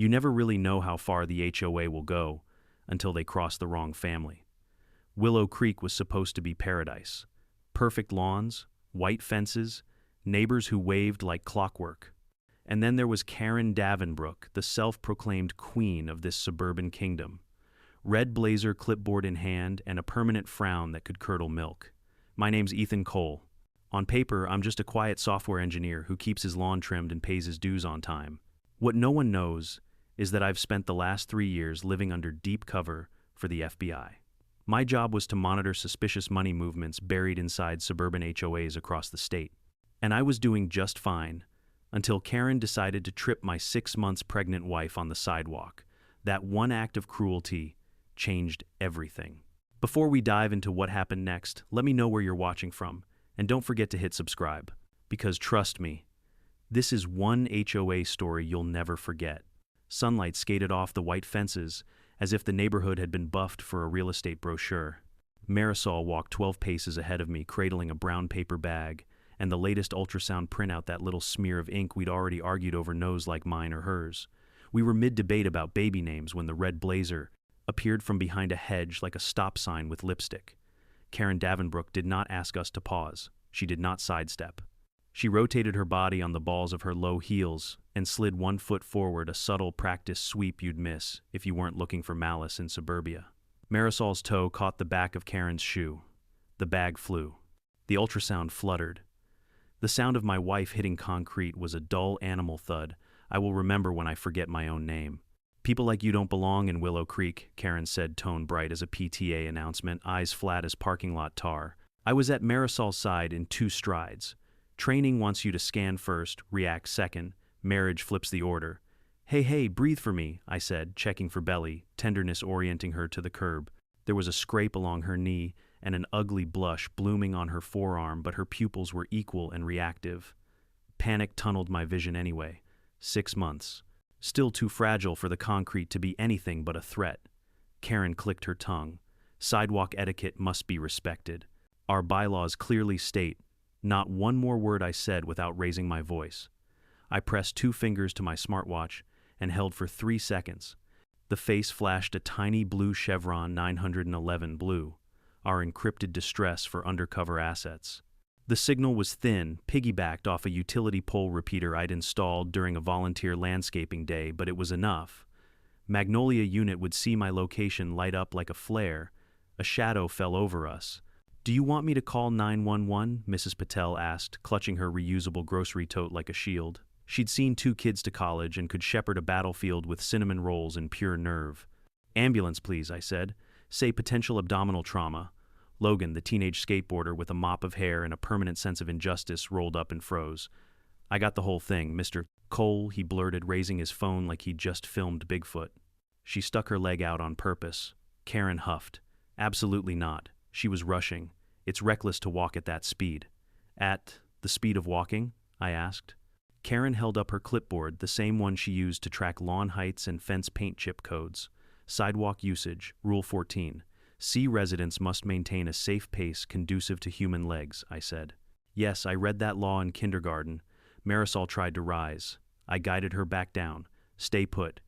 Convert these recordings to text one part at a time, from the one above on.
You never really know how far the HOA will go until they cross the wrong family. Willow Creek was supposed to be paradise. Perfect lawns, white fences, neighbors who waved like clockwork. And then there was Karen Davenbrook, the self-proclaimed queen of this suburban kingdom. Red blazer, clipboard in hand, and a permanent frown that could curdle milk. My name's Ethan Cole. On paper, I'm just a quiet software engineer who keeps his lawn trimmed and pays his dues on time. What no one knows is that I've spent the last 3 years living under deep cover for the FBI. My job was to monitor suspicious money movements buried inside suburban HOAs across the state. And I was doing just fine until Karen decided to trip my 6 months pregnant wife on the sidewalk. That one act of cruelty changed everything. Before we dive into what happened next, let me know where you're watching from, and don't forget to hit subscribe, because trust me, this is one HOA story you'll never forget. Sunlight skated off the white fences as if the neighborhood had been buffed for a real estate brochure. Marisol walked 12 paces ahead of me, cradling a brown paper bag, and the latest ultrasound printout, that little smear of ink we'd already argued over nose like mine or hers. We were mid-debate about baby names when the red blazer appeared from behind a hedge like a stop sign with lipstick. Karen Davenbrook did not ask us to pause. She did not sidestep. She rotated her body on the balls of her low heels and slid 1 foot forward, a subtle practice sweep you'd miss if you weren't looking for malice in suburbia. Marisol's toe caught the back of Karen's shoe. The bag flew. The ultrasound fluttered. The sound of my wife hitting concrete was a dull animal thud I will remember when I forget my own name. People like you don't belong in Willow Creek, Karen said, tone bright as a PTA announcement, eyes flat as parking lot tar. I was at Marisol's side in 2 strides. Training wants you to scan first, react second. Marriage flips the order. Hey, breathe for me, I said, checking for belly, tenderness orienting her to the curb. There was a scrape along her knee and an ugly blush blooming on her forearm, but her pupils were equal and reactive. Panic tunneled my vision anyway. 6 months. Still too fragile for the concrete to be anything but a threat. Karen clicked her tongue. Sidewalk etiquette must be respected. Our bylaws clearly state, not one more word I said without raising my voice. I pressed 2 fingers to my smartwatch and held for 3 seconds. The face flashed a tiny blue chevron 911 blue, our encrypted distress for undercover assets. The signal was thin, piggybacked off a utility pole repeater I'd installed during a volunteer landscaping day, but it was enough. Magnolia unit would see my location light up like a flare. A shadow fell over us. Do you want me to call 911? Mrs. Patel asked, clutching her reusable grocery tote like a shield. She'd seen 2 kids to college and could shepherd a battlefield with cinnamon rolls and pure nerve. Ambulance, please, I said. Say potential abdominal trauma. Logan, the teenage skateboarder with a mop of hair and a permanent sense of injustice, rolled up and froze. I got the whole thing, Mr. Cole, he blurted, raising his phone like he'd just filmed Bigfoot. She stuck her leg out on purpose. Karen huffed. Absolutely not. She was rushing. It's reckless to walk at that speed. At the speed of walking? I asked. Karen held up her clipboard, the same one she used to track lawn heights and fence paint chip codes. Sidewalk usage, Rule 14. C residents must maintain a safe pace conducive to human legs, I said. Yes, I read that law in kindergarten. Marisol tried to rise. I guided her back down. Stay put.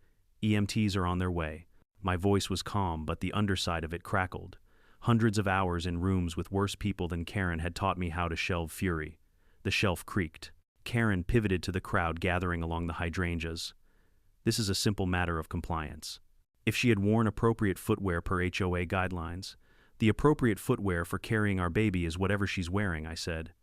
EMTs are on their way. My voice was calm, but the underside of it crackled. Hundreds of hours in rooms with worse people than Karen had taught me how to shelve fury. The shelf creaked. Karen pivoted to the crowd gathering along the hydrangeas. This is a simple matter of compliance. If she had worn appropriate footwear per HOA guidelines, the appropriate footwear for carrying our baby is whatever she's wearing, I said.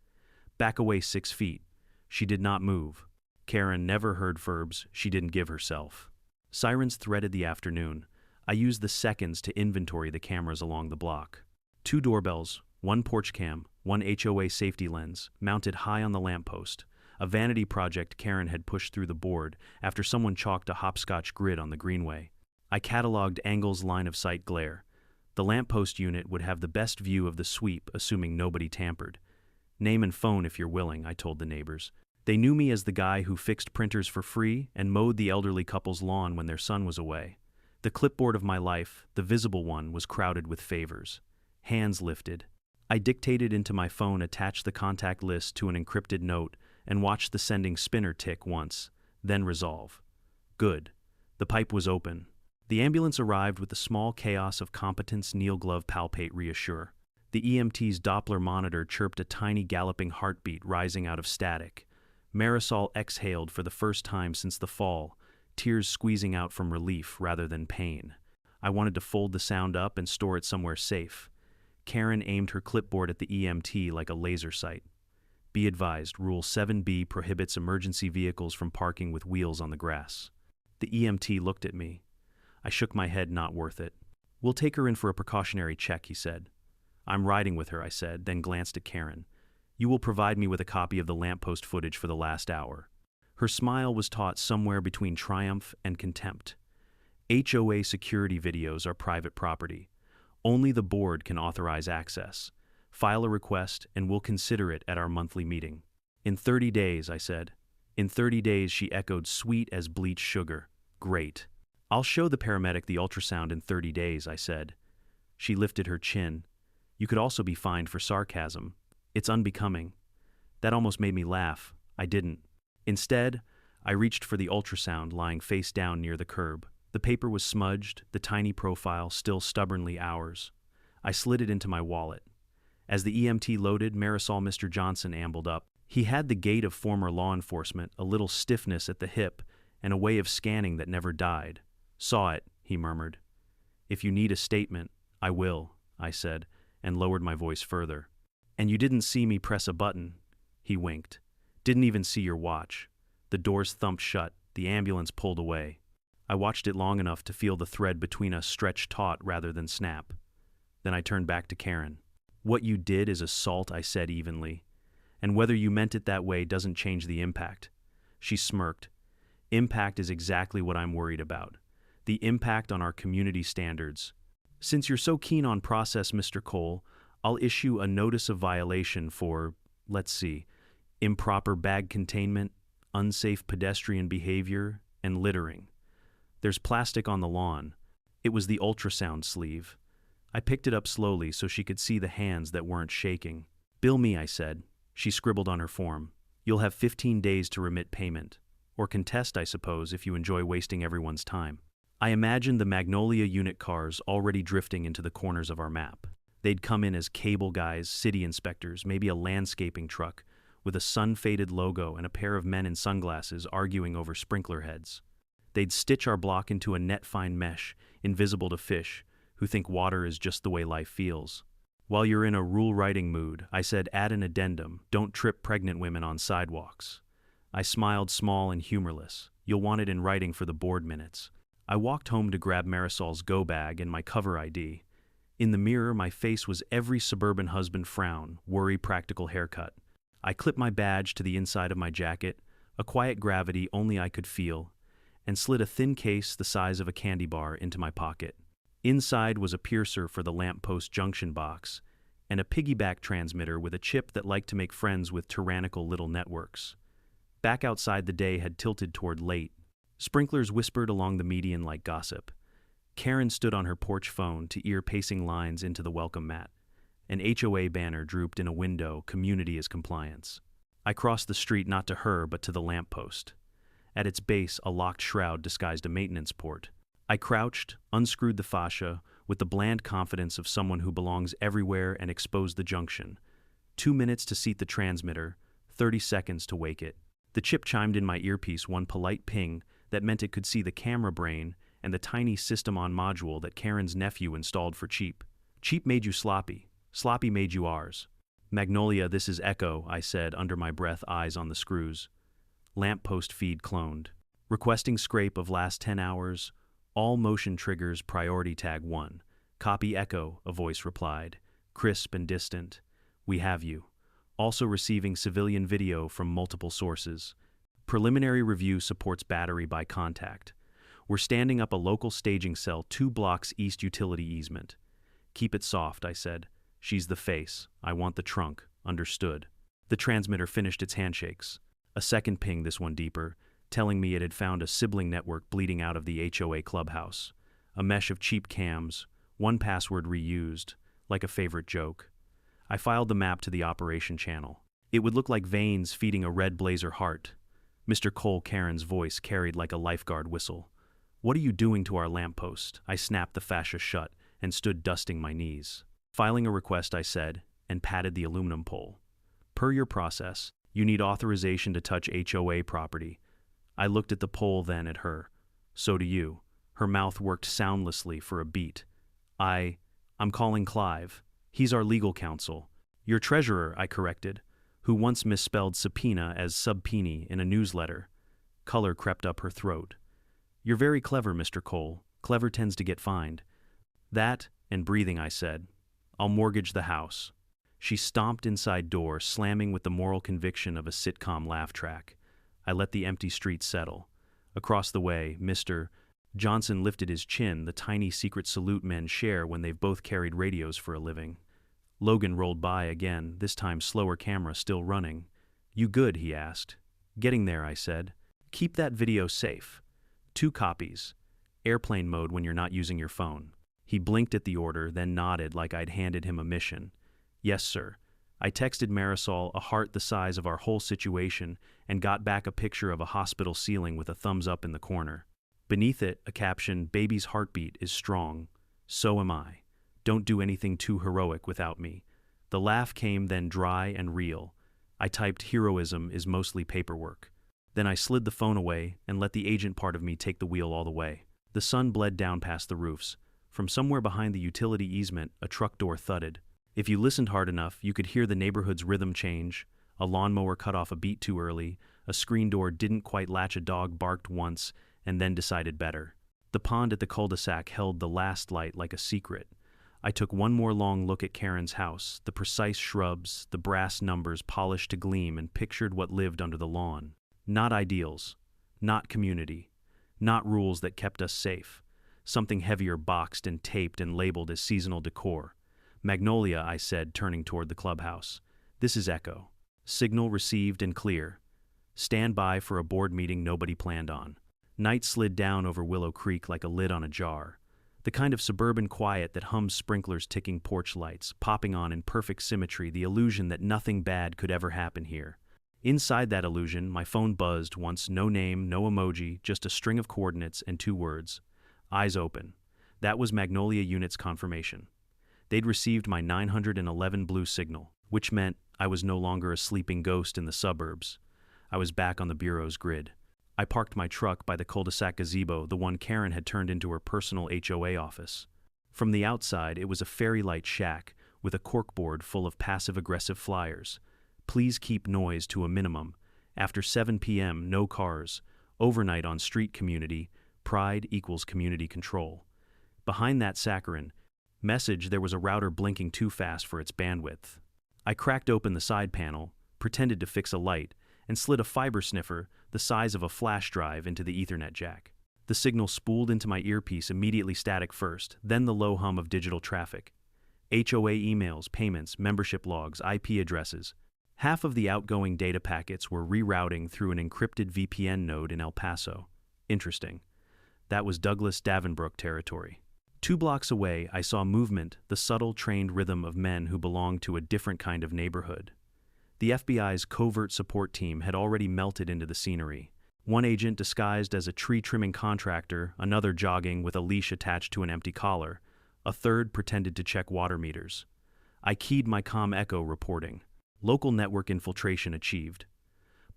Back away 6 feet. She did not move. Karen never heard verbs she didn't give herself. Sirens threaded the afternoon. I used the seconds to inventory the cameras along the block. 2 doorbells, 1 porch cam, 1 HOA safety lens, mounted high on the lamppost. A vanity project Karen had pushed through the board after someone chalked a hopscotch grid on the greenway. I cataloged angles, line of sight, glare. The lamppost unit would have the best view of the sweep, assuming nobody tampered. Name and phone if you're willing, I told the neighbors. They knew me as the guy who fixed printers for free and mowed the elderly couple's lawn when their son was away. The clipboard of my life, the visible one, was crowded with favors. Hands lifted. I dictated into my phone, attached the contact list to an encrypted note, and watched the sending spinner tick once, then resolve. Good. The pipe was open. The ambulance arrived with the small chaos of competence kneel glove palpate reassure. The EMT's Doppler monitor chirped a tiny galloping heartbeat rising out of static. Marisol exhaled for the first time since the fall, tears squeezing out from relief rather than pain. I wanted to fold the sound up and store it somewhere safe. Karen aimed her clipboard at the EMT like a laser sight. Be advised, Rule 7B prohibits emergency vehicles from parking with wheels on the grass. The EMT looked at me. I shook my head, not worth it. We'll take her in for a precautionary check, he said. I'm riding with her, I said, then glanced at Karen. You will provide me with a copy of the lamppost footage for the last hour. Her smile was taut somewhere between triumph and contempt. HOA security videos are private property. Only the board can authorize access. File a request and we'll consider it at our monthly meeting. In 30 days, I said. In 30 days, she echoed, sweet as bleached sugar. Great. I'll show the paramedic the ultrasound in 30 days, I said. She lifted her chin. You could also be fined for sarcasm. It's unbecoming. That almost made me laugh. I didn't. Instead, I reached for the ultrasound lying face down near the curb. The paper was smudged, the tiny profile still stubbornly ours. I slid it into my wallet. As the EMT loaded, Marisol Mr. Johnson ambled up. He had the gait of former law enforcement, a little stiffness at the hip, and a way of scanning that never died. Saw it, he murmured. If you need a statement, I will, I said, and lowered my voice further. And you didn't see me press a button, he winked. Didn't even see your watch. The doors thumped shut, the ambulance pulled away. I watched it long enough to feel the thread between us stretch taut rather than snap. Then I turned back to Karen. What you did is assault, I said evenly. And whether you meant it that way doesn't change the impact. She smirked. Impact is exactly what I'm worried about. The impact on our community standards. Since you're so keen on process, Mr. Cole, I'll issue a notice of violation for, let's see, improper bag containment, unsafe pedestrian behavior, and littering. There's plastic on the lawn. It was the ultrasound sleeve. I picked it up slowly so she could see the hands that weren't shaking. Bill me, I said. She scribbled on her form. You'll have 15 days to remit payment. Or contest, I suppose, if you enjoy wasting everyone's time. I imagined the Magnolia unit cars already drifting into the corners of our map. They'd come in as cable guys, city inspectors, maybe a landscaping truck, with a sun-faded logo and a pair of men in sunglasses arguing over sprinkler heads. They'd stitch our block into a net-fine mesh, invisible to fish, who think water is just the way life feels. While you're in a rule-writing mood, I said, add an addendum, don't trip pregnant women on sidewalks. I smiled small and humorless. You'll want it in writing for the board minutes. I walked home to grab Marisol's go bag and my cover ID. In the mirror, my face was every suburban husband frown, worry practical haircut. I clipped my badge to the inside of my jacket, a quiet gravity only I could feel, and slid a thin case the size of a candy bar into my pocket. Inside was a piercer for the lamppost junction box, and a piggyback transmitter with a chip that liked to make friends with tyrannical little networks. Back outside, the day had tilted toward late. Sprinklers whispered along the median like gossip. Karen stood on her porch phone to ear pacing lines into the welcome mat. An HOA banner drooped in a window, community is compliance. I crossed the street not to her but to the lamppost. At its base, a locked shroud disguised a maintenance port. I crouched, unscrewed the fascia, with the bland confidence of someone who belongs everywhere, and exposed the junction. 2 minutes to seat the transmitter, 30 seconds to wake it. The chip chimed in my earpiece one polite ping that meant it could see the camera brain and the tiny system-on module that Karen's nephew installed for cheap. Cheap made you sloppy. Sloppy made you ours. Magnolia, this is Echo, I said under my breath, eyes on the screws. Lamppost feed cloned. Requesting scrape of last 10 hours. All motion triggers priority tag 1. Copy Echo, a voice replied. Crisp and distant. We have you. Also receiving civilian video from multiple sources. Preliminary review supports battery by contact. We're standing up a local staging cell 2 blocks east utility easement. Keep it soft, I said. She's the face. I want the trunk. Understood. The transmitter finished its handshakes. A second ping, this one deeper, telling me it had found a sibling network bleeding out of the HOA clubhouse. A mesh of cheap cams, one password reused, like a favorite joke. I filed the map to the operation channel. It would look like veins feeding a red blazer heart. Mr. Cole, Karen's voice carried like a lifeguard whistle. "What are you doing to our lamppost?" I snapped the fascia shut and stood dusting my knees. "Filing a request," I said, and patted the aluminum pole. "Per your process, you need authorization to touch HOA property." I looked at the pole, then at her. "So do you." Her mouth worked soundlessly for a beat. I'm calling Clive. He's our legal counsel." "Your treasurer," I corrected, who once misspelled subpoena as subpoena in a newsletter. Color crept up her throat. "You're very clever, Mr. Cole. Clever tends to get fined." "That, and breathing," I said. "I'll mortgage the house." She stomped inside door, slamming with the moral conviction of a sitcom laugh track. I let the empty street settle. Across the way, Mr. Johnson lifted his chin, the tiny secret salute men share when they've both carried radios for a living. Logan rolled by again, this time slower, camera still running. "You good?" he asked. "Getting there," I said. "Keep that video safe. 2 copies. Airplane mode when you're not using your phone." He blinked at the order, then nodded like I'd handed him a mission. "Yes, sir." I texted Marisol a heart the size of our whole situation and got back a picture of a hospital ceiling with a thumbs up in the corner. Beneath it, a caption, "Baby's heartbeat is strong. So am I. Don't do anything too heroic without me." The laugh came, then dry and real. I typed, "Heroism is mostly paperwork." Then I slid the phone away and let the agent part of me take the wheel all the way. The sun bled down past the roofs. From somewhere behind the utility easement, a truck door thudded. If you listened hard enough, you could hear the neighborhood's rhythm change. A lawnmower cut off a beat too early, a screen door didn't quite latch, a dog barked once and then decided better. The pond at the cul-de-sac held the last light like a secret. I took one more long look at Karen's house, the precise shrubs, the brass numbers polished to gleam, and pictured what lived under the lawn. Not ideals, not community, not rules that kept us safe. Something heavier, boxed and taped and labeled as seasonal decor. "Magnolia," I said, turning toward the clubhouse. "This is Echo. Signal received and clear. Stand by for a board meeting nobody planned on." Night slid down over Willow Creek like a lid on a jar. The kind of suburban quiet that hums sprinklers, ticking porch lights, popping on in perfect symmetry, the illusion that nothing bad could ever happen here. Inside that illusion, my phone buzzed once, no name, no emoji, just a string of coordinates and 2 words. "Eyes open." That was Magnolia Unit's confirmation. They'd received my 911 blue signal, which meant I was no longer a sleeping ghost in the suburbs. I was back on the Bureau's grid. I parked my truck by the cul-de-sac gazebo, the one Karen had turned into her personal HOA office. From the outside, it was a fairy-light shack with a corkboard full of passive-aggressive flyers. "Please keep noise to a minimum. After 7 p.m., no cars. Overnight on street community. Pride equals community control." Behind that saccharine message, there was a router blinking too fast for its bandwidth. I cracked open the side panel, pretended to fix a light, and slid a fiber sniffer the size of a flash drive into the Ethernet jack. The signal spooled into my earpiece, immediately static first, then the low hum of digital traffic. HOA emails, payments, membership logs, IP addresses. Half of the outgoing data packets were rerouting through an encrypted VPN node in El Paso. Interesting. That was Douglas Davenbrook territory. 2 blocks away, I saw movement, the subtle, trained rhythm of men who belonged to a different kind of neighborhood. The FBI's covert support team had already melted into the scenery. One agent disguised as a tree-trimming contractor, another jogging with a leash attached to an empty collar, a third pretended to check water meters. I keyed my comm echo reporting. Local network infiltration achieved.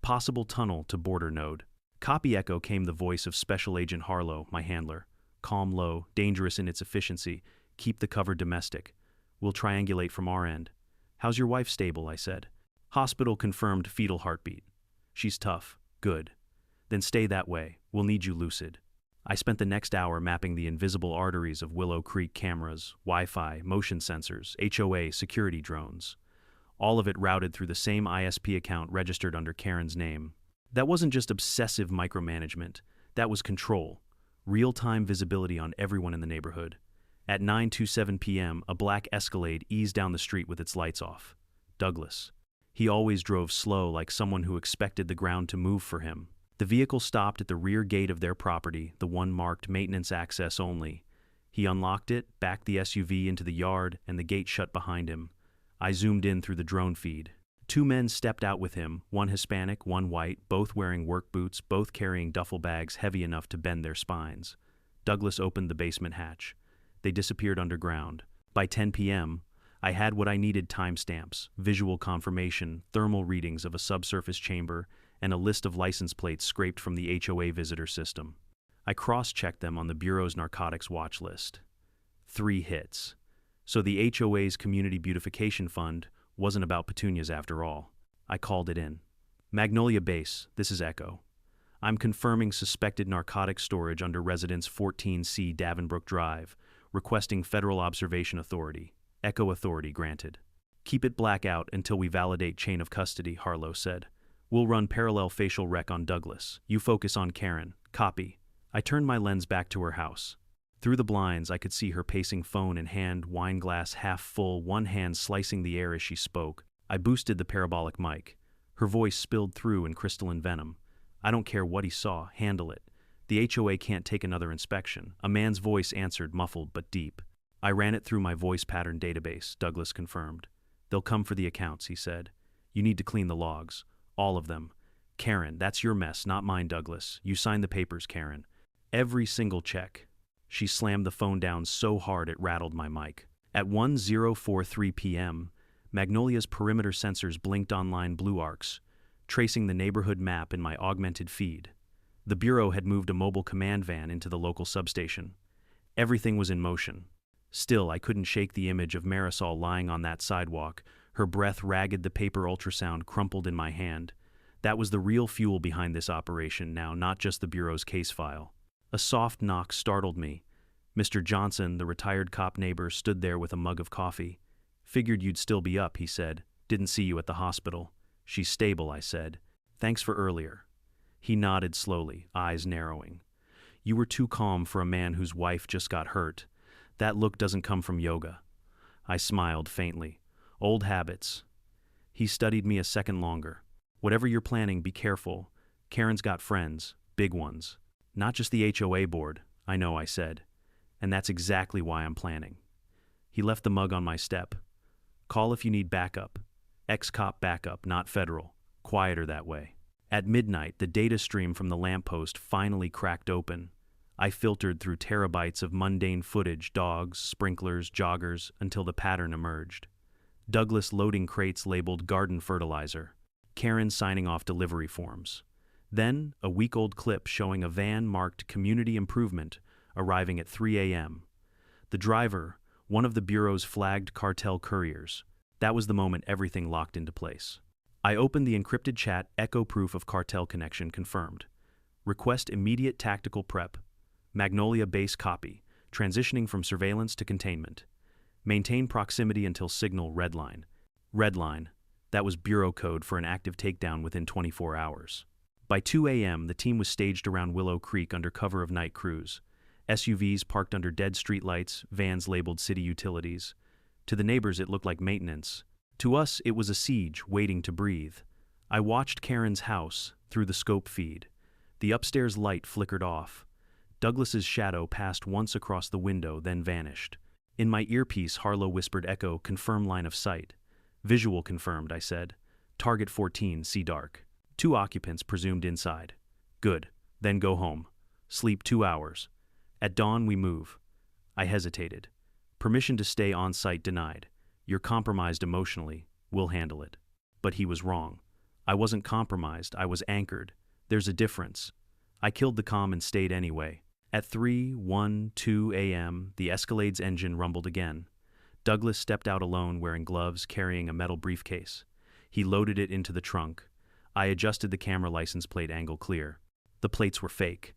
Possible tunnel to border node. Copy echo came the voice of Special Agent Harlow, my handler. Calm, low, dangerous in its efficiency. Keep the cover domestic. We'll triangulate from our end. "How's your wife?" "Stable," I said. "Hospital confirmed fetal heartbeat." "She's tough. Good. Then stay that way. We'll need you lucid." I spent the next hour mapping the invisible arteries of Willow Creek: cameras, Wi-Fi, motion sensors, HOA, security drones. All of it routed through the same ISP account registered under Karen's name. That wasn't just obsessive micromanagement. That was control. Real-time visibility on everyone in the neighborhood. At 9:27 p.m., a black Escalade eased down the street with its lights off. Douglas. He always drove slow, like someone who expected the ground to move for him. The vehicle stopped at the rear gate of their property, the one marked maintenance access only. He unlocked it, backed the SUV into the yard, and the gate shut behind him. I zoomed in through the drone feed. 2 men stepped out with him, one Hispanic, one white, both wearing work boots, both carrying duffel bags heavy enough to bend their spines. Douglas opened the basement hatch. They disappeared underground. By 10 p.m., I had what I needed: timestamps, visual confirmation, thermal readings of a subsurface chamber, and a list of license plates scraped from the HOA visitor system. I cross-checked them on the Bureau's narcotics watch list. 3 hits. So the HOA's Community Beautification Fund wasn't about petunias after all. I called it in. Magnolia Base, this is Echo. I'm confirming suspected narcotics storage under Residence 14C Davenbrook Drive, requesting Federal Observation Authority. Echo authority granted. Keep it black out until we validate chain of custody, Harlow said. We'll run parallel facial rec on Douglas. You focus on Karen. Copy. I turned my lens back to her house. Through the blinds, I could see her pacing, phone in hand, wine glass half full, one hand slicing the air as she spoke. I boosted the parabolic mic. Her voice spilled through in crystalline venom. I don't care what he saw, handle it. The HOA can't take another inspection. A man's voice answered, muffled but deep. I ran it through my voice pattern database, Douglas confirmed. They'll come for the accounts, he said. You need to clean the logs. All of them. Karen, that's your mess, not mine, Douglas. You signed the papers, Karen. Every single check. She slammed the phone down so hard it rattled my mic. At 10:43 p.m., Magnolia's perimeter sensors blinked online blue arcs, tracing the neighborhood map in my augmented feed. The Bureau had moved a mobile command van into the local substation. Everything was in motion. Still, I couldn't shake the image of Marisol lying on that sidewalk, her breath ragged, the paper ultrasound crumpled in my hand. That was the real fuel behind this operation now, not just the Bureau's case file. A soft knock startled me. Mr. Johnson, the retired cop neighbor, stood there with a mug of coffee. Figured you'd still be up, he said. Didn't see you at the hospital. She's stable, I said. Thanks for earlier. He nodded slowly, eyes narrowing. You were too calm for a man whose wife just got hurt. That look doesn't come from yoga. I smiled faintly. Old habits. He studied me a second longer. Whatever you're planning, be careful. Karen's got friends, big ones. Not just the HOA board, I know, I said. And that's exactly why I'm planning. He left the mug on my step. Call if you need backup. Ex-cop backup, not federal. Quieter that way. At midnight, the data stream from the lamppost finally cracked open. I filtered through terabytes of mundane footage, dogs, sprinklers, joggers, until the pattern emerged. Douglas loading crates labeled garden fertilizer. Karen signing off delivery forms. Then, a week-old clip showing a van marked Community Improvement arriving at 3 a.m. The driver, one of the Bureau's flagged cartel couriers. That was the moment everything locked into place. I opened the encrypted chat. Echo proof of cartel connection confirmed. Request immediate tactical prep. Magnolia base copy, transitioning from surveillance to containment. Maintain proximity until signal redline. Redline, that was Bureau code for an active takedown within 24 hours. By 2 a.m., the team was staged around Willow Creek under cover of night crews. SUVs parked under dead streetlights, vans labeled city utilities. To the neighbors, it looked like maintenance. To us, it was a siege waiting to breathe. I watched Karen's house through the scope feed. The upstairs light flickered off. Douglas's shadow passed once across the window, then vanished. In my earpiece, Harlow whispered, Echo, confirm line of sight. Visual confirmed, I said. Target 14, see dark. 2 occupants presumed inside. Good. Then go home. Sleep 2 hours. At dawn, we move. I hesitated. Permission to stay on site denied. You're compromised emotionally. We'll handle it. But he was wrong. I wasn't compromised. I was anchored. There's a difference. I killed the comm and stayed anyway. At 3:12 a.m., the Escalade's engine rumbled again. Douglas stepped out alone, wearing gloves, carrying a metal briefcase. He loaded it into the trunk. I adjusted the camera license plate angle clear. The plates were fake.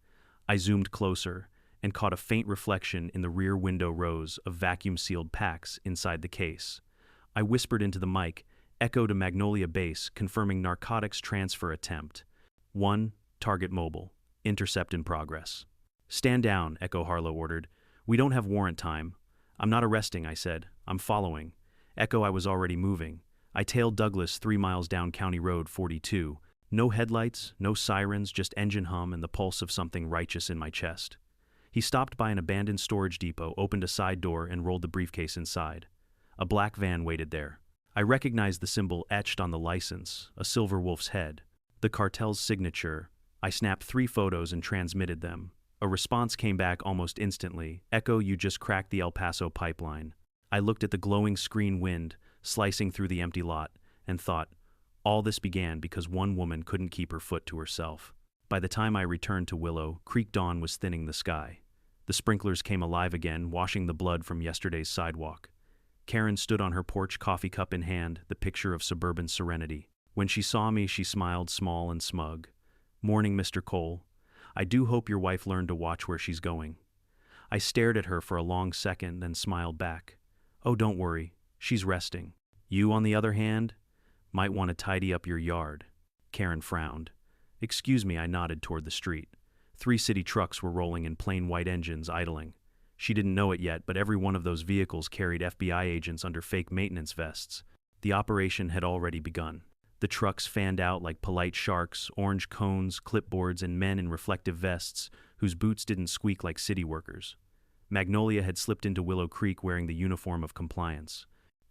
I zoomed closer and caught a faint reflection in the rear window rows of vacuum-sealed packs inside the case. I whispered into the mic, Echo to Magnolia Base, confirming narcotics transfer attempt. 1, target mobile. Intercept in progress. Stand down, Echo, Harlow ordered. We don't have warrant time. I'm not arresting, I said. I'm following. Echo, I was already moving. I tailed Douglas 3 miles down County Road 42. No headlights, no sirens, just engine hum and the pulse of something righteous in my chest. He stopped by an abandoned storage depot, opened a side door, and rolled the briefcase inside. A black van waited there. I recognized the symbol etched on the license, a silver wolf's head. The cartel's signature. I snapped 3 photos and transmitted them. A response came back almost instantly. Echo, you just cracked the El Paso pipeline. I looked at the glowing screen wind slicing through the empty lot and thought, all this began because one woman couldn't keep her foot to herself. By the time I returned to Willow Creek, dawn was thinning the sky. The sprinklers came alive again, washing the blood from yesterday's sidewalk. Karen stood on her porch, coffee cup in hand, the picture of suburban serenity. When she saw me, she smiled, small and smug. Morning, Mr. Cole. I do hope your wife learned to watch where she's going. I stared at her for a long second, then smiled back. Oh, don't worry. She's resting. You, on the other hand, might want to tidy up your yard. Karen frowned. Excuse me, I nodded toward the street. 3 city trucks were rolling in plain white engines, idling. She didn't know it yet, but every one of those vehicles carried FBI agents under fake maintenance vests. The operation had already begun. The trucks fanned out like polite sharks, orange cones, clipboards, and men in reflective vests whose boots didn't squeak like city workers. Magnolia had slipped into Willow Creek wearing the uniform of compliance.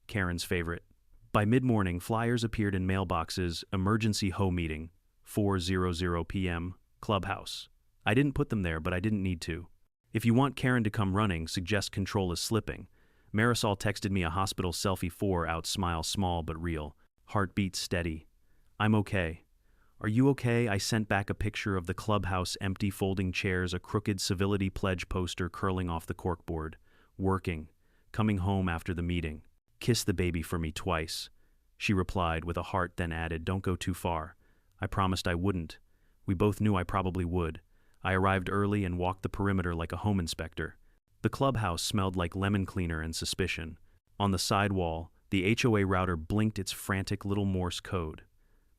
Karen's favorite. By mid-morning, flyers appeared in mailboxes. Emergency HOA meeting, 4:00 p.m., clubhouse. I didn't put them there, but I didn't need to. If you want Karen to come running, suggest control is slipping. Marisol texted me a hospital selfie, 4 out, smile small but real. Heartbeat steady. I'm okay. Are you okay? I sent back a picture of the clubhouse, empty folding chairs, a crooked civility pledge poster curling off the corkboard. Working. Coming home after the meeting. Kiss the baby for me twice. She replied with a heart, then added, don't go too far. I promised I wouldn't. We both knew I probably would. I arrived early and walked the perimeter like a home inspector. The clubhouse smelled like lemon cleaner and suspicion. On the side wall, the HOA router blinked its frantic little Morse code.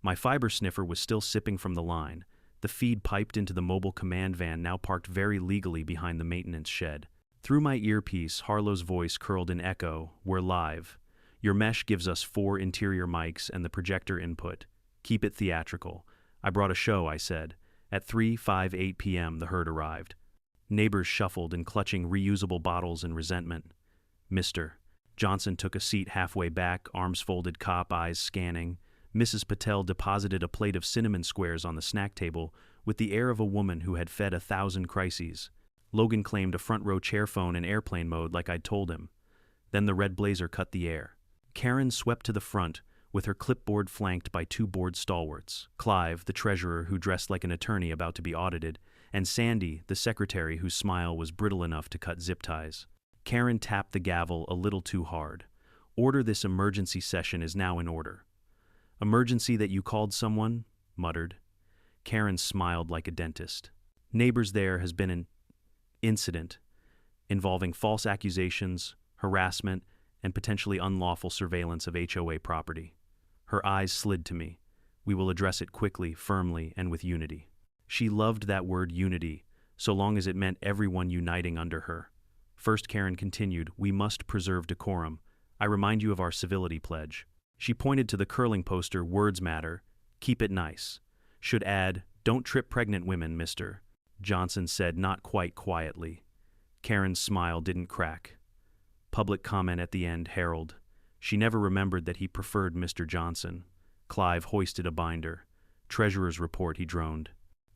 My fiber sniffer was still sipping from the line. The feed piped into the mobile command van now parked very legally behind the maintenance shed. Through my earpiece, Harlow's voice curled in echo. We're live. Your mesh gives us 4 interior mics and the projector input. Keep it theatrical. I brought a show, I said. At 3:58 p.m. the herd arrived. Neighbors shuffled and clutching reusable bottles in resentment. Mr. Johnson took a seat halfway back, arms folded, cop eyes scanning. Mrs. Patel deposited a plate of cinnamon squares on the snack table with the air of a woman who had fed 1,000 crises. Logan claimed a front row chair phone in airplane mode like I'd told him. Then the red blazer cut the air. Karen swept to the front, with her clipboard flanked by 2 board stalwarts. Clive, the treasurer who dressed like an attorney about to be audited, and Sandy, the secretary whose smile was brittle enough to cut zip ties. Karen tapped the gavel a little too hard. Order. This emergency session is now in order. Emergency that you called someone? Muttered. Karen smiled like a dentist. Neighbors, there has been an incident involving false accusations, harassment, and potentially unlawful surveillance of HOA property. Her eyes slid to me. We will address it quickly, firmly, and with unity. She loved that word, unity, so long as it meant everyone uniting under her. First, Karen continued, we must preserve decorum. I remind you of our civility pledge. She pointed to the curling poster, words matter, keep it nice. Should add, don't trip pregnant women, Mr. Johnson said, not quite quietly. Karen's smile didn't crack. Public comment at the end, Harold. She never remembered that he preferred Mr. Johnson. Clive hoisted a binder. Treasurer's report, he droned.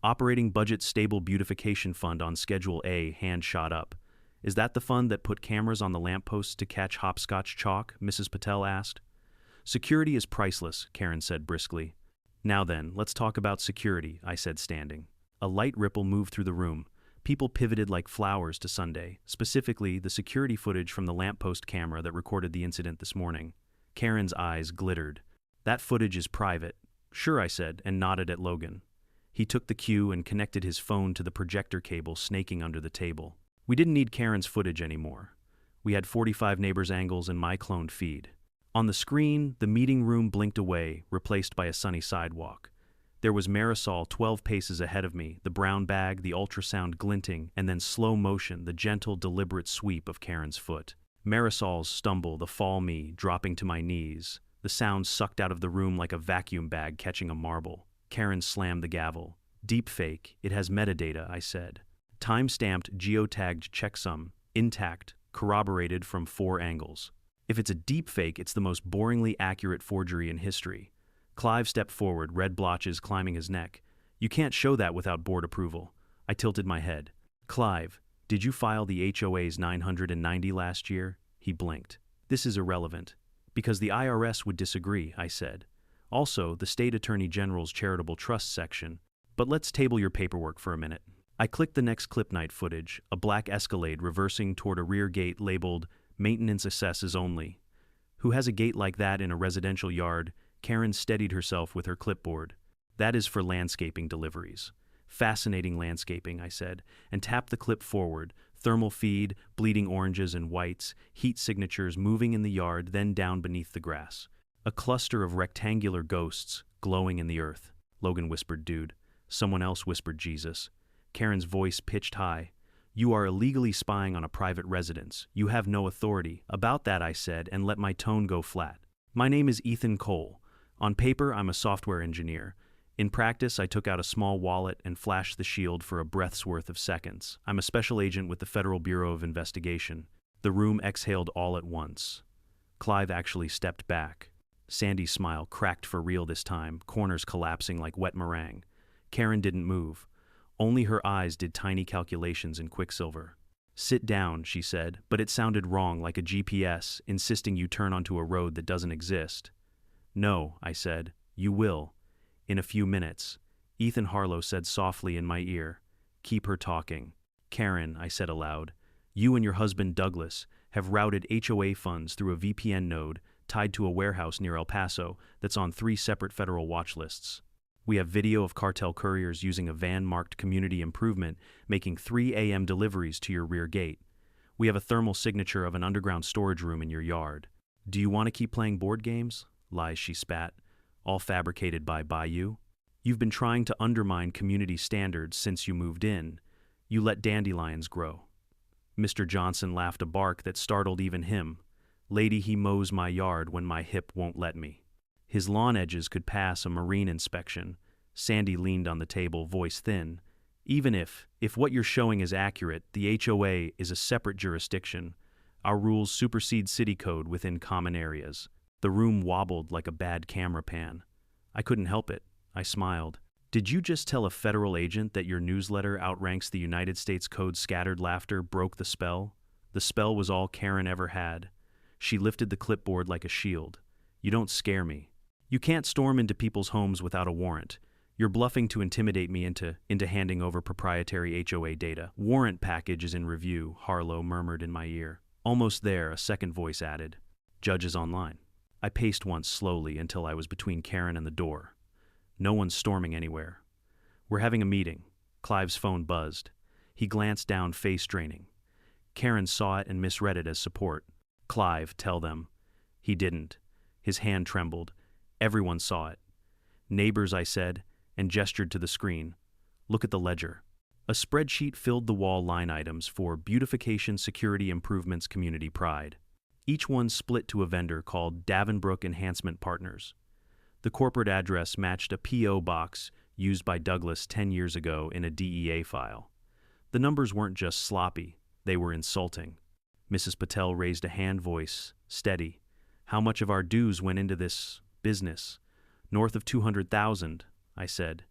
Operating budget stable beautification fund on Schedule A, hand shot up. Is that the fund that put cameras on the lampposts to catch hopscotch chalk? Mrs. Patel asked. Security is priceless, Karen said briskly. Now then, let's talk about security, I said, standing. A light ripple moved through the room. People pivoted like flowers to Sunday, specifically the security footage from the lamppost camera that recorded the incident this morning. Karen's eyes glittered. That footage is private. Sure, I said, and nodded at Logan. He took the cue and connected his phone to the projector cable snaking under the table. We didn't need Karen's footage anymore. We had 45 neighbors' angles and my cloned feed. On the screen, the meeting room blinked away, replaced by a sunny sidewalk. There was Marisol 12 paces ahead of me, the brown bag, the ultrasound glinting, and then slow motion, the gentle, deliberate sweep of Karen's foot. Marisol's stumble, the fall me, dropping to my knees. The sound sucked out of the room like a vacuum bag catching a marble. Karen slammed the gavel. Deepfake, it has metadata, I said. Time-stamped, geotagged checksum, intact, corroborated from 4 angles. If it's a deepfake, it's the most boringly accurate forgery in history. Clive stepped forward, red blotches climbing his neck. You can't show that without board approval. I tilted my head. Clive, did you file the HOA's 990 last year? He blinked. This is irrelevant. Because the IRS would disagree, I said. Also, the State Attorney General's Charitable Trust section. But let's table your paperwork for a minute. I clicked the next clip night footage, a black Escalade reversing toward a rear gate labeled Maintenance Assesses Only. Who has a gate like that in a residential yard? Karen steadied herself with her clipboard. That is for landscaping deliveries. Fascinating landscaping, I said, and tapped the clip forward. Thermal feed, bleeding oranges and whites, heat signatures moving in the yard, then down beneath the grass. A cluster of rectangular ghosts glowing in the earth. Logan whispered, "Dude." Someone else whispered, "Jesus." Karen's voice pitched high. "You are illegally spying on a private residence. You have no authority." "About that," I said, and let my tone go flat. "My name is Ethan Cole. On paper, I'm a software engineer. In practice, I took out a small wallet and flashed the shield for a breath's worth of seconds. I'm a special agent with the Federal Bureau of Investigation." The room exhaled all at once. Clive actually stepped back. Sandy's smile cracked for real this time, corners collapsing like wet meringue. Karen didn't move. Only her eyes did tiny calculations in quicksilver. "Sit down," she said, but it sounded wrong, like a GPS, insisting you turn onto a road that doesn't exist. "No," I said. "You will. In a few minutes." Ethan Harlow said softly in my ear, "Keep her talking." "Karen," I said aloud, "you and your husband Douglas have routed HOA funds through a VPN node tied to a warehouse near El Paso that's on 3 separate federal watch lists. We have video of cartel couriers using a van marked Community Improvement making 3 a.m. deliveries to your rear gate. We have a thermal signature of an underground storage room in your yard. Do you want to keep playing board games?" Lies, she spat. "All fabricated by you? You've been trying to undermine community standards since you moved in. You let dandelions grow." Mr. Johnson laughed a bark that startled even him. "Lady, he mows my yard when my hip won't let me." His lawn edges could pass a marine inspection. Sandy leaned on the table, voice thin. "Even if what you're showing is accurate, the HOA is a separate jurisdiction. Our rules supersede city code within common areas." The room wobbled like a bad camera pan. I couldn't help it. I smiled. "Did you just tell a federal agent that your newsletter outranks the United States Code?" Scattered laughter broke the spell. The spell was all Karen ever had. She lifted the clipboard like a shield. "You don't scare me. You can't storm into people's homes without a warrant. You're bluffing to intimidate me into handing over proprietary HOA data." "Warrant package is in review," Harlow murmured in my ear. "Almost there," a second voice added. "Judge is online." I paced once slowly until I was between Karen and the door. No one's storming anywhere. "We're having a meeting." Clive's phone buzzed. He glanced down, face draining. Karen saw it and misread it as support. "Clive, tell them." He didn't. His hand trembled. Everyone saw it. "Neighbors," I said, and gestured to the screen. "Look at the ledger." A spreadsheet filled the wall, line items for Beautification, Security Improvements, Community Pride. Each one split to a vendor called Davenbrook Enhancement Partners. The corporate address matched a P.O. box used by Douglas 10 years ago in a DEA file. The numbers weren't just sloppy, they were insulting. Mrs. Patel raised a hand, voice steady. "How much of our dues went into this business?" "North of 200,000, I said.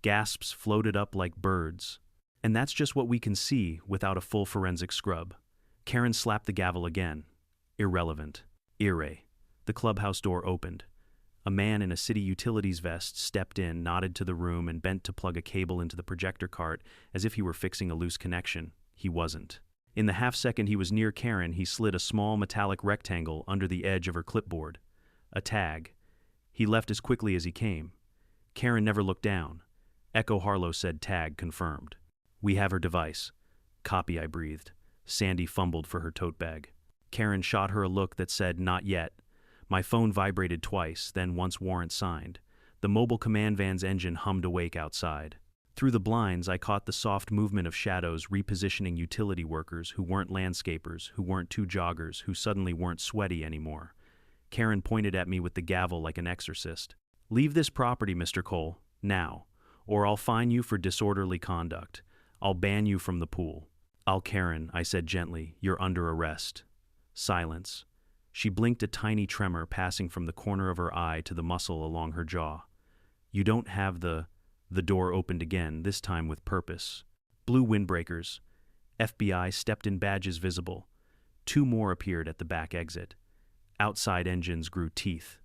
Gasps floated up like birds. "And that's just what we can see without a full forensic scrub." Karen slapped the gavel again. "Irrelevant." "Irre." The clubhouse door opened. A man in a city utilities vest stepped in, nodded to the room, and bent to plug a cable into the projector cart as if he were fixing a loose connection. He wasn't. In the half-second he was near Karen, he slid a small metallic rectangle under the edge of her clipboard. A tag. He left as quickly as he came. Karen never looked down. Echo Harlow said, "Tag confirmed." "We have her device." "Copy," I breathed. Sandy fumbled for her tote bag. Karen shot her a look that said, "Not yet." My phone vibrated twice, then once warrant signed. The mobile command van's engine hummed awake outside. Through the blinds, I caught the soft movement of shadows repositioning utility workers who weren't landscapers, who weren't two joggers, who suddenly weren't sweaty anymore. Karen pointed at me with the gavel like an exorcist. "Leave this property, Mr. Cole, now, or I'll fine you for disorderly conduct. I'll ban you from the pool." Karen," I said gently, "you're under arrest." Silence. She blinked, a tiny tremor passing from the corner of her eye to the muscle along her jaw. "You don't have the..." The door opened again, this time with purpose. Blue windbreakers. FBI stepped in, badges visible. 2 more appeared at the back exit. Outside engines grew teeth.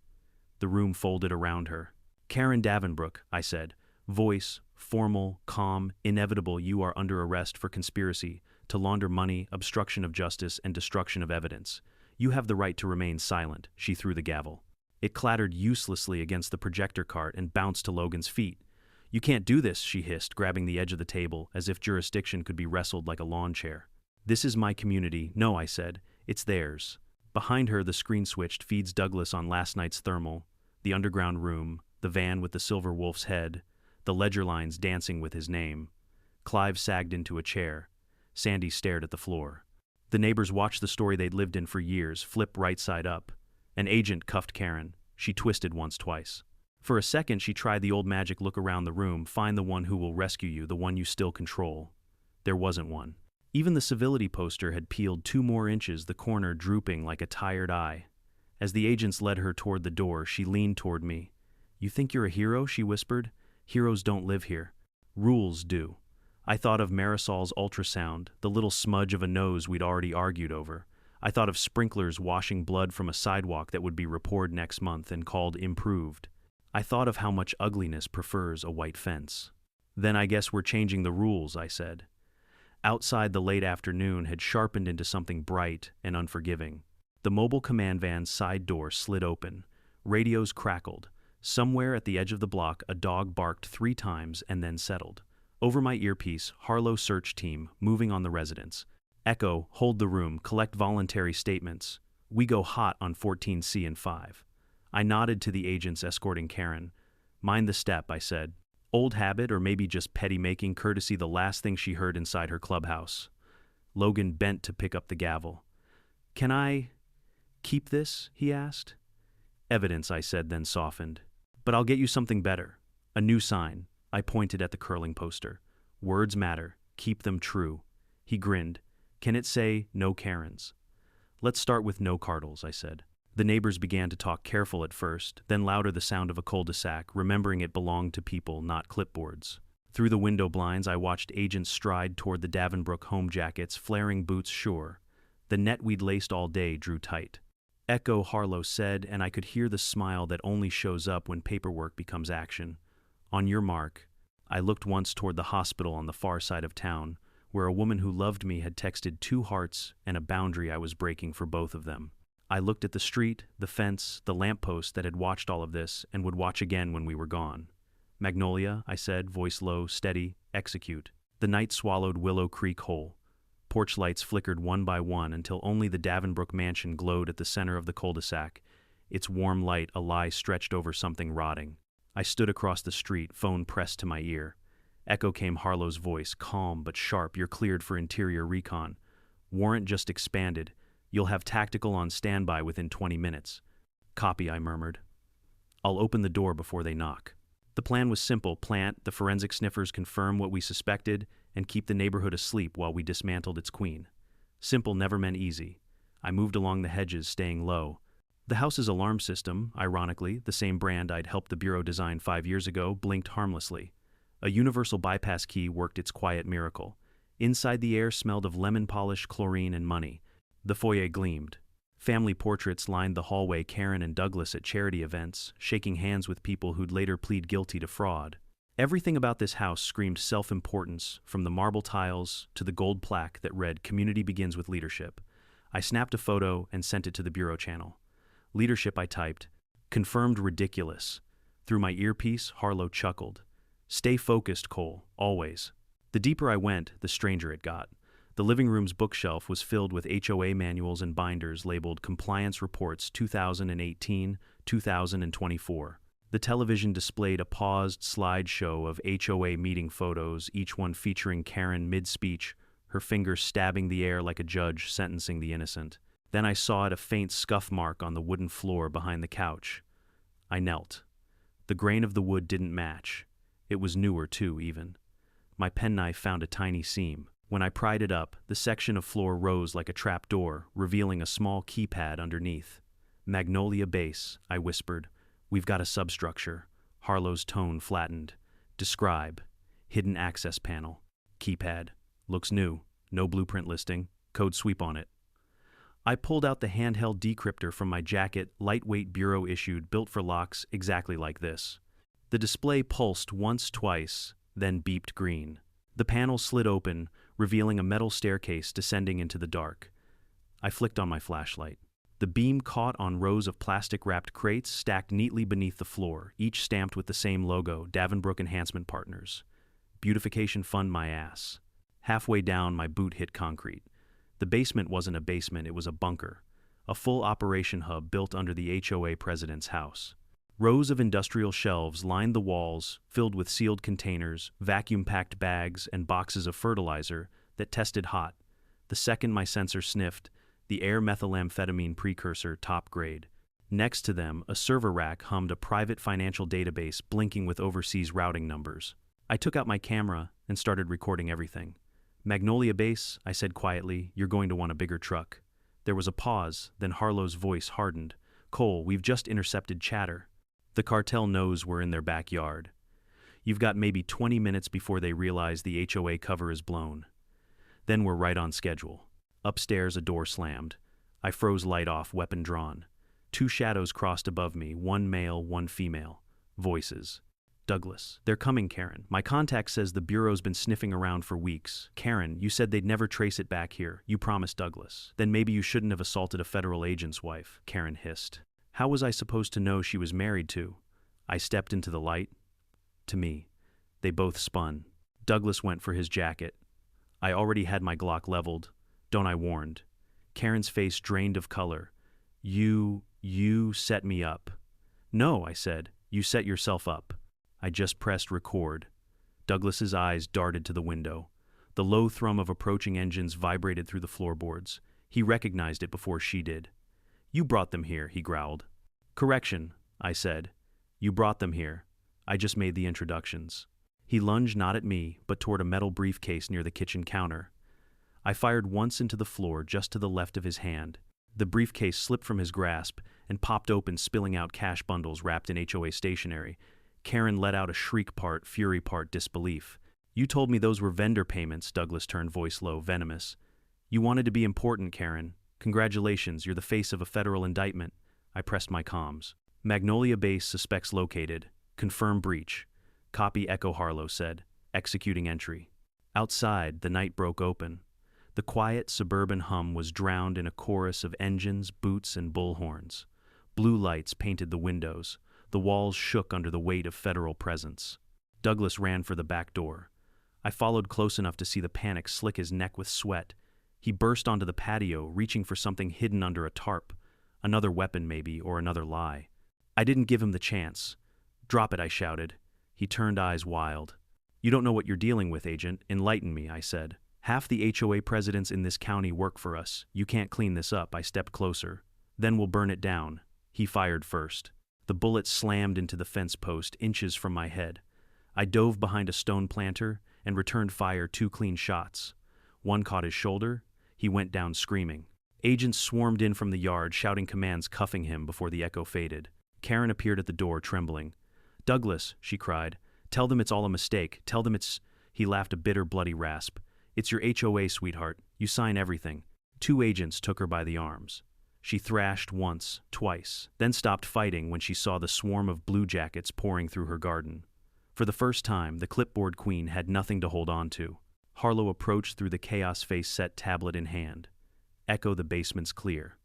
The room folded around her. "Karen Davenbrook," I said, voice formal, calm, inevitable. "You are under arrest for conspiracy to launder money, obstruction of justice, and destruction of evidence. You have the right to remain silent." She threw the gavel. It clattered uselessly against the projector cart and bounced to Logan's feet. "You can't do this," she hissed, grabbing the edge of the table, as if jurisdiction could be wrestled like a lawn chair. "This is my community." "No," I said, "it's theirs." Behind her, the screen switched, feeds Douglas on last night's thermal, the underground room, the van with the silver wolf's head, the ledger lines dancing with his name. Clive sagged into a chair. Sandy stared at the floor. The neighbors watched the story they'd lived in for years flip right side up. An agent cuffed Karen. She twisted once, twice. For a second, she tried the old magic look around the room, find the one who will rescue you, the one you still control. There wasn't one. Even the civility poster had peeled 2 more inches, the corner drooping like a tired eye. As the agents led her toward the door, she leaned toward me. "You think you're a hero?" she whispered. "Heroes don't live here. Rules do." I thought of Marisol's ultrasound, the little smudge of a nose we'd already argued over. I thought of sprinklers washing blood from a sidewalk that would be reported next month and called improved. I thought of how much ugliness prefers a white fence. "Then I guess we're changing the rules," I said. Outside, the late afternoon had sharpened into something bright and unforgiving. The mobile command van's side door slid open. Radios crackled. Somewhere at the edge of the block, a dog barked 3 times and then settled. Over my earpiece, Harlow search team, moving on the residence. Echo, hold the room, collect voluntary statements. We go hot on 14C and 5. I nodded to the agents escorting Karen. "Mind the step," I said. Old habit, or maybe just petty making courtesy, the last thing she heard inside her clubhouse. Logan bent to pick up the gavel. "Can I keep this?" he asked. "Evidence," I said, then softened. "But I'll get you something better. A new sign." I pointed at the curling poster. "Words matter. Keep them true." He grinned. "Can it say no Karens?" "Let's start with no Cardles," I said. The neighbors began to talk, careful at first, then louder, the sound of a cul-de-sac, remembering it belonged to people, not clipboards. Through the window blinds, I watched agents stride toward the Davenbrook home jackets, flaring boots sure. The net we'd laced all day drew tight. "Echo," Harlow said, and I could hear the smile that only shows up when paperwork becomes action. "On your mark." I looked once toward the hospital on the far side of town, where a woman who loved me had texted 2 hearts and a boundary I was breaking for both of them. I looked at the street, the fence, the lamppost that had watched all of this and would watch again when we were gone. "Magnolia," I said, voice low, steady, "execute." The night swallowed Willow Creek whole. Porch lights flickered one by one until only the Davenbrook mansion glowed at the center of the cul-de-sac, its warm light a lie stretched over something rotting. I stood across the street, phone pressed to my ear. Echo came Harlow's voice, calm but sharp. "You're cleared for interior recon. Warrant just expanded. You'll have tactical on standby within 20 minutes. "Copy," I murmured. "I'll open the door before they knock." The plan was simple: plant, the forensic sniffers confirm what we suspected, and keep the neighborhood asleep while we dismantled its queen. Simple never meant easy. I moved along the hedges, staying low. The house's alarm system, ironically, the same brand I'd helped the Bureau design 5 years ago, blinked harmlessly. A universal bypass key worked its quiet miracle. Inside, the air smelled of lemon polish, chlorine, and money. The foyer gleamed. Family portraits lined the hallway, Karen and Douglas at charity events, shaking hands with people who'd later plead guilty to fraud. Everything about this house screamed self-importance, from the marble tiles to the gold plaque that read, "Community begins with leadership." I snapped a photo and sent it to the Bureau channel. "Leadership," I typed. "Confirmed ridiculous." Through my earpiece, Harlow chuckled. "Stay focused, Cole, always." The deeper I went, the stranger it got. The living room's bookshelf was filled with HOA manuals and binders labeled Compliance Reports 2018, 2024. The television displayed a paused slideshow of HOA meeting photos, each one featuring Karen mid-speech, her fingers stabbing the air like a judge sentencing the innocent. Then I saw a faint scuff mark on the wooden floor behind the couch. I knelt. The grain of the wood didn't match. It was newer, too, even. My penknife found a tiny seam. When I pried it up, the section of floor rose like a trap door, revealing a small keypad underneath. "Magnolia Base," I whispered. "We've got a substructure." Harlow's tone flattened. "Describe." "Hidden access panel." "Keypad." "Looks new." No blueprint listing. Code sweep on it. I pulled out the handheld decryptor from my jacket, lightweight bureau issued, built for locks exactly like this. The display pulsed once, twice, then beeped green. The panel slid open, revealing a metal staircase descending into the dark. I flicked on my flashlight. The beam caught on rows of plastic-wrapped crates stacked neatly beneath the floor, each stamped with the same logo, Davenbrook Enhancement Partners. Beautification fund my ass. Halfway down, my boot hit concrete. The basement wasn't a basement, it was a bunker. A full operation hub built under the HOA president's house. Rows of industrial shelves lined the walls, filled with sealed containers, vacuum-packed bags, and boxes of fertilizer that tested hot. The second my sensor sniffed, the air methylamphetamine precursor, top grade. Next to them, a server rack hummed a private financial database blinking with overseas routing numbers. I took out my camera and started recording everything. Magnolia Base, I said quietly, you're going to want a bigger truck. There was a pause, then Harlow's voice hardened. Cole, we've just intercepted chatter. The cartel knows we're in their backyard. You've got maybe 20 minutes before they realize the HOA cover is blown. Then we're right on schedule. Upstairs, a door slammed. I froze, light off, weapon drawn. Two shadows crossed above me, one male, one female. Voices. Douglas. They're coming, Karen. My contact says the Bureau's been sniffing around for weeks. Karen, you said they'd never trace it back here. You promised Douglas. Then maybe you shouldn't have assaulted a federal agent's wife, Karen hissed. How was I supposed to know she was married to? I stepped into the light. To me. They both spun. Douglas went for his jacket. I already had my Glock leveled. Don't, I warned. Karen's face drained of color. You set me up. No, I said. You set yourself up. I just pressed record. Douglas's eyes darted to the window. The low thrum of approaching engines vibrated through the floorboards. He recognized it before she did. You brought them here, he growled. Correction, I said. You brought them here. I just made the introductions. He lunged not at me, but toward a metal briefcase near the kitchen counter. I fired once into the floor just to the left of his hand. The briefcase slipped from his grasp and popped open, spilling out cash bundles wrapped in HOA stationery. Karen let out a shriek, part fury, part disbelief. You told me those were vendor payments, Douglas turned, voice low, venomous. You wanted to be important, Karen. Congratulations, you're the face of a federal indictment. I pressed my comms. Magnolia Base, suspects located. Confirm breach. Copy, Echo, Harlow said. Executing entry. Outside, the night broke open. The quiet suburban hum was drowned in a chorus of engines, boots, and bullhorns. Blue lights painted the windows. The walls shook under the weight of federal presence. Douglas ran for the back door. I followed close enough to see the panic slick his neck with sweat. He burst onto the patio, reaching for something hidden under a tarp. Another weapon, maybe, or another lie. I didn't give him the chance. Drop it, I shouted. He turned, eyes wild. You don't know what you're dealing with, Agent. Enlighten me, I said. Half the HOA presidents in this county work for us. You can't clean this up. I stepped closer. Then we'll burn it down. He fired first. The bullet slammed into the fence post, inches from my head. I dove behind a stone planter and returned fire, 2 clean shots. One caught his shoulder. He went down screaming. Agents swarmed in from the yard, shouting commands, cuffing him before the echo faded. Karen appeared at the door, trembling. Douglas, she cried. Tell them it's all a mistake. Tell them it's... He laughed, a bitter, bloody rasp. It's your HOA, sweetheart. You sign everything. 2 agents took her by the arms. She thrashed once, twice, then stopped fighting when she saw the swarm of blue jackets pouring through her garden. For the first time, the clipboard queen had nothing to hold on to. Harlow approached through the chaos, face set, tablet in hand. Echo, the basement's clear.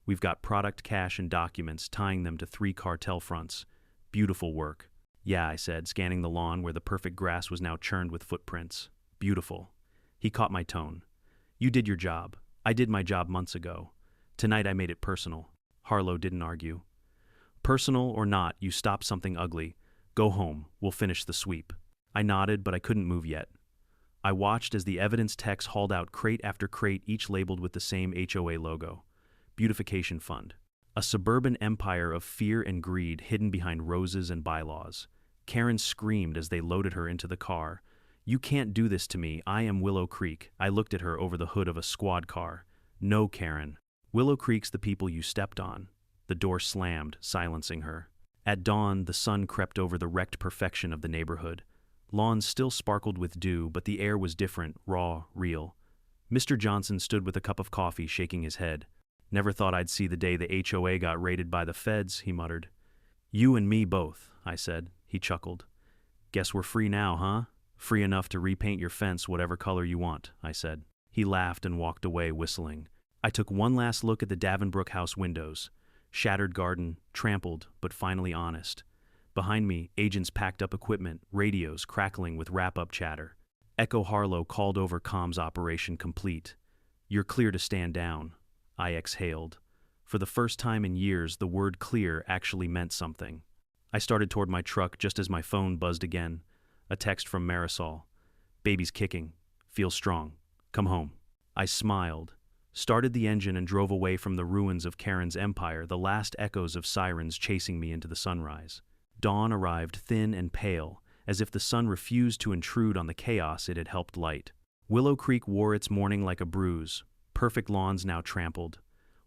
We've got product, cash, and documents, tying them to 3 cartel fronts. Beautiful work. Yeah, I said, scanning the lawn where the perfect grass was now churned with footprints. Beautiful. He caught my tone. You did your job. I did my job months ago. Tonight I made it personal. Harlow didn't argue. Personal or not, you stopped something ugly. Go home. We'll finish the sweep. I nodded, but I couldn't move yet. I watched as the evidence techs hauled out crate after crate, each labeled with the same HOA logo. Beautification Fund. A suburban empire of fear and greed hidden behind roses and bylaws. Karen screamed as they loaded her into the car. You can't do this to me. I am Willow Creek. I looked at her over the hood of a squad car. No, Karen. Willow Creek's the people you stepped on. The door slammed, silencing her. At dawn, the sun crept over the wrecked perfection of the neighborhood. Lawns still sparkled with dew, but the air was different, raw, real. Mr. Johnson stood with a cup of coffee, shaking his head. Never thought I'd see the day the HOA got raided by the feds, he muttered. You and me both, I said. He chuckled. Guess we're free now, huh? Free enough to repaint your fence whatever color you want, I said. He laughed and walked away, whistling. I took one last look at the Davenbrook house windows. Shattered garden, trampled, but finally honest. Behind me, agents packed up equipment, radios crackling with wrap-up chatter. Echo Harlow called over comms, operation complete. You're clear to stand down. I exhaled. For the first time in years, the word clear actually meant something. I started toward my truck just as my phone buzzed again. A text from Marisol. Baby's kicking. Feel strong. Come home. I smiled, started the engine and drove away from the ruins of Karen's empire, the last echoes of sirens chasing me into the sunrise. Dawn arrived thin and pale, as if the sun refused to intrude on the chaos it had helped light. Willow Creek wore its morning like a bruise, perfect lawns now trampled,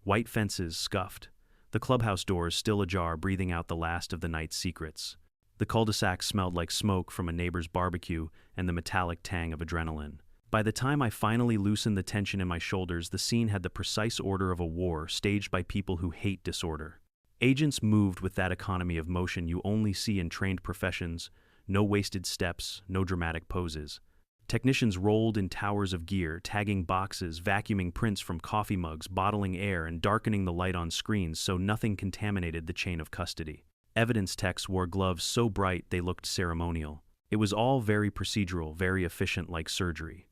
white fences scuffed, the clubhouse doors still ajar, breathing out the last of the night's secrets. The cul-de-sac smelled like smoke from a neighbor's barbecue and the metallic tang of adrenaline. By the time I finally loosened the tension in my shoulders, the scene had the precise order of a war staged by people who hate disorder. Agents moved with that economy of motion you only see in trained professions, no wasted steps, no dramatic poses. Technicians rolled in towers of gear, tagging boxes, vacuuming prints from coffee mugs, bottling air, and darkening the light on screens so nothing contaminated the chain of custody. Evidence techs wore gloves so bright they looked ceremonial. It was all very procedural, very efficient, like surgery.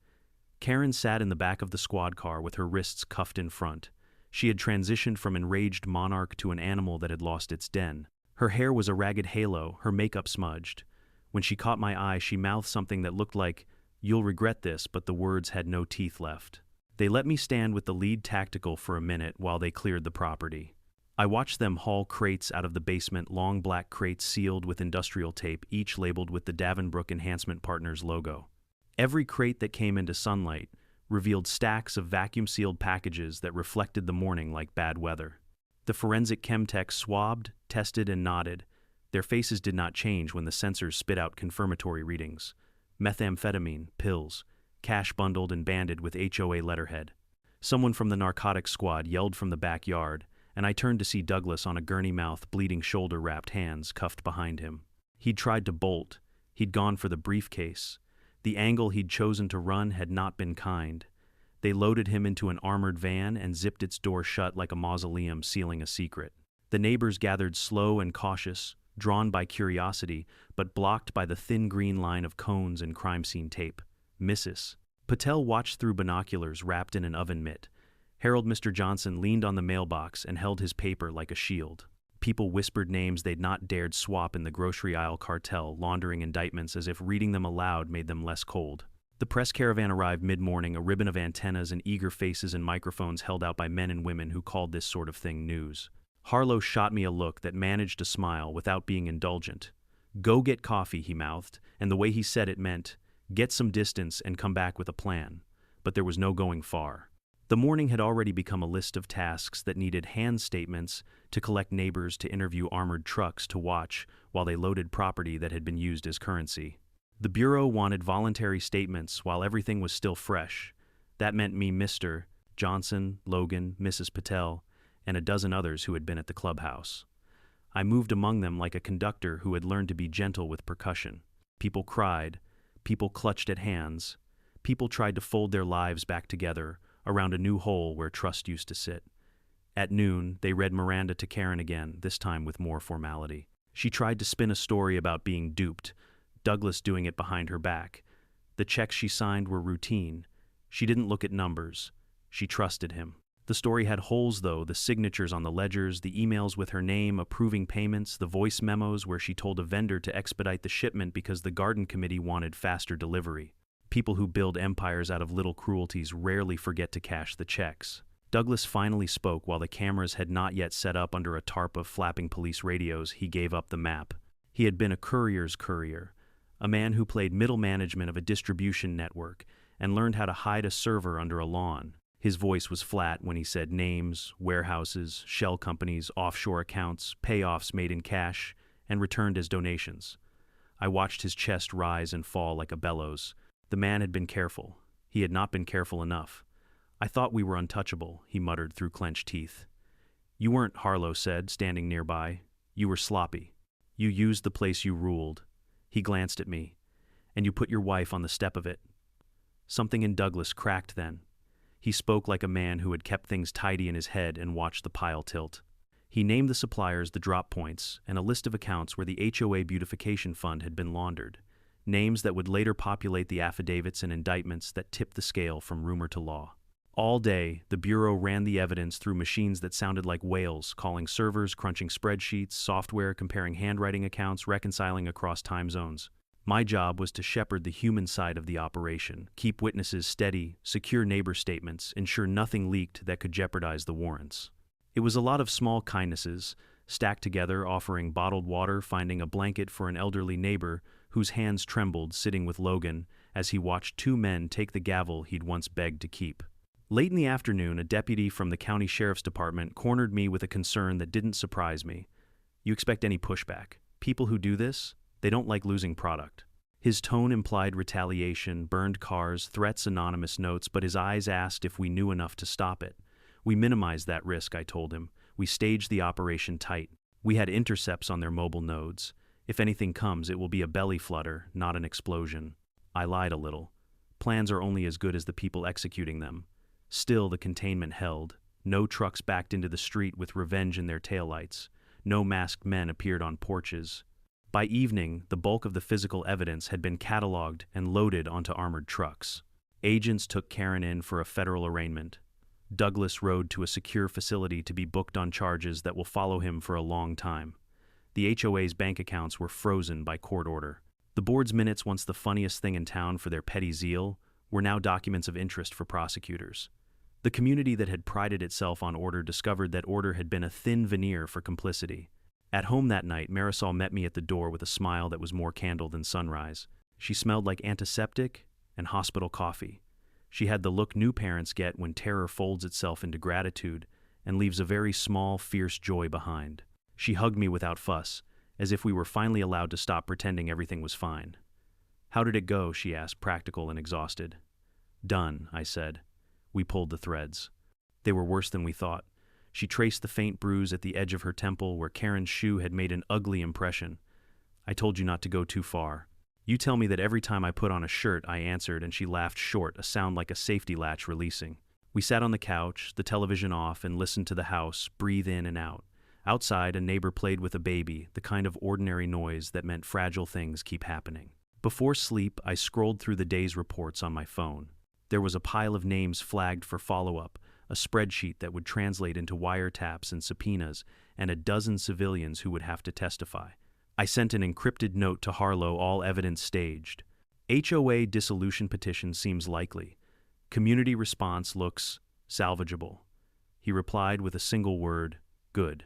Karen sat in the back of the squad car with her wrists cuffed in front. She had transitioned from enraged monarch to an animal that had lost its den. Her hair was a ragged halo, her makeup smudged. When she caught my eye, she mouthed something that looked like, "You'll regret this," but the words had no teeth left. They let me stand with the lead tactical for a minute while they cleared the property. I watched them haul crates out of the basement, long black crates sealed with industrial tape, each labeled with the Davenbrook Enhancement Partners logo. Every crate that came into sunlight revealed stacks of vacuum-sealed packages that reflected the morning like bad weather. The forensic chemtechs swabbed, tested, and nodded. Their faces did not change when the sensors spit out confirmatory readings. Methamphetamine, pills, cash bundled and banded with HOA letterhead. Someone from the narcotics squad yelled from the backyard, and I turned to see Douglas on a gurney mouth, bleeding shoulder-wrapped hands cuffed behind him. He'd tried to bolt. He'd gone for the briefcase. The angle he'd chosen to run had not been kind. They loaded him into an armored van and zipped its door shut like a mausoleum sealing a secret. The neighbors gathered slow and cautious, drawn by curiosity, but blocked by the thin green line of cones and crime scene tape. Mrs. Patel watched through binoculars wrapped in an oven mitt. Harold Mr. Johnson leaned on the mailbox and held his paper like a shield. People whispered names they'd not dared swap in the grocery aisle cartel, laundering indictments as if reading them aloud made them less cold. The press caravan arrived mid-morning, a ribbon of antennas and eager faces and microphones held out by men and women who called this sort of thing news. Harlow shot me a look that managed to smile without being indulgent. "Go get coffee," he mouthed, and the way he said it meant, "Get some distance and come back with a plan." But there was no going far. The morning had already become a list of tasks that needed hand statements, to collect neighbors, to interview armored trucks, to watch while they loaded property that had been used as currency. The Bureau wanted voluntary statements while everything was still fresh. That meant me, Mr. Johnson, Logan, Mrs. Patel, and a dozen others who had been at the clubhouse. I moved among them like a conductor who had learned to be gentle with percussion. People cried, people clutched at hands, people tried to fold their lives back together around a new hole where trust used to sit. At noon, they read Miranda to Karen again, this time with more formality. She tried to spin a story about being duped, Douglas doing it behind her back. The checks she signed were routine. She didn't look at numbers. She trusted him. The story had holes, though, the signatures on the ledgers, the emails with her name approving payments, the voice memos where she told a vendor to expedite the shipment because the garden committee wanted faster delivery. People who build empires out of little cruelties rarely forget to cash the checks. Douglas finally spoke while the cameras had not yet set up under a tarp of flapping police radios. He gave up the map. He had been a courier's courier, a man who played middle management of a distribution network and learned how to hide a server under a lawn. His voice was flat when he said names, warehouses, shell companies, offshore accounts, payoffs made in cash, and returned as donations. I watched his chest rise and fall like a bellows. The man had been careful. He had not been careful enough. "I thought we were untouchable," he muttered through clenched teeth. "You weren't," Harlow said, standing nearby. "You were sloppy. You used the place you ruled." He glanced at me. "And you put your wife on the step of it." Something in Douglas cracked then. He spoke like a man who had kept things tidy in his head and watched the pile tilt. He named the suppliers, the drop points, and a list of accounts where the HOA beautification fund had been laundered, names that would later populate the affidavits and indictments that tipped the scale from rumor to law. All day, the Bureau ran the evidence through machines that sounded like whales, calling servers, crunching spreadsheets, software, comparing handwriting accounts, reconciling across time zones. My job was to shepherd the human side of the operation, keep witnesses steady, secure neighbor statements, ensure nothing leaked that could jeopardize the warrants. It was a lot of small kindnesses, stacked together, offering bottled water, finding a blanket for an elderly neighbor whose hands trembled sitting with Logan as he watched two men take the gavel he'd once begged to keep. Late in the afternoon, a deputy from the county sheriff's department cornered me with a concern that didn't surprise me. "You expect any pushback? People who do this, they don't like losing product." His tone implied retaliation, burned cars, threats, anonymous notes, but his eyes asked if we knew enough to stop it. "We minimized that risk," I told him. "We staged the operation tight. We had intercepts on their mobile nodes. If anything comes, it will be a belly flutter, not an explosion." I lied a little. Plans are only as good as the people executing them. Still, the containment held. No trucks backed into the street with revenge in their taillights. No masked men appeared on porches. By evening, the bulk of the physical evidence had been cataloged and loaded onto armored trucks. Agents took Karen in for a federal arraignment. Douglas rode to a secure facility to be booked on charges that will follow him for a long time. The HOA's bank accounts were frozen by court order. The board's minutes, once the funniest thing in town for their petty zeal, were now documents of interest for prosecutors. The community that had prided itself on order discovered that order had been a thin veneer for complicity. At home that night, Marisol met me at the door with a smile that was more candle than sunrise. She smelled like antiseptic and hospital coffee. She had the look new parents get when terror folds itself into gratitude and leaves a very small, fierce joy behind. She hugged me without fuss, as if we were finally allowed to stop pretending everything was fine. "How did it go?" she asked, practical and exhausted. "Done," I said. We pulled the threads. They were worse than we thought. She traced the faint bruise at the edge of her temple where Karen's shoe had made an ugly impression. "I told you not to go too far." "You tell me that every time I put on a shirt," I answered, and she laughed short, a sound like a safety latch releasing. We sat on the couch, the television off, and listened to the house breathe in and out. Outside, a neighbor played with a baby, the kind of ordinary noise that meant fragile things keep happening. Before sleep, I scrolled through the day's reports on my phone. There was a pile of names flagged for follow-up, a spreadsheet that would translate into wiretaps and subpoenas, and a dozen civilians who would have to testify. I sent an encrypted note to Harlow, all evidence staged. HOA dissolution petition seems likely. Community response looks salvageable. He replied with a single word, good.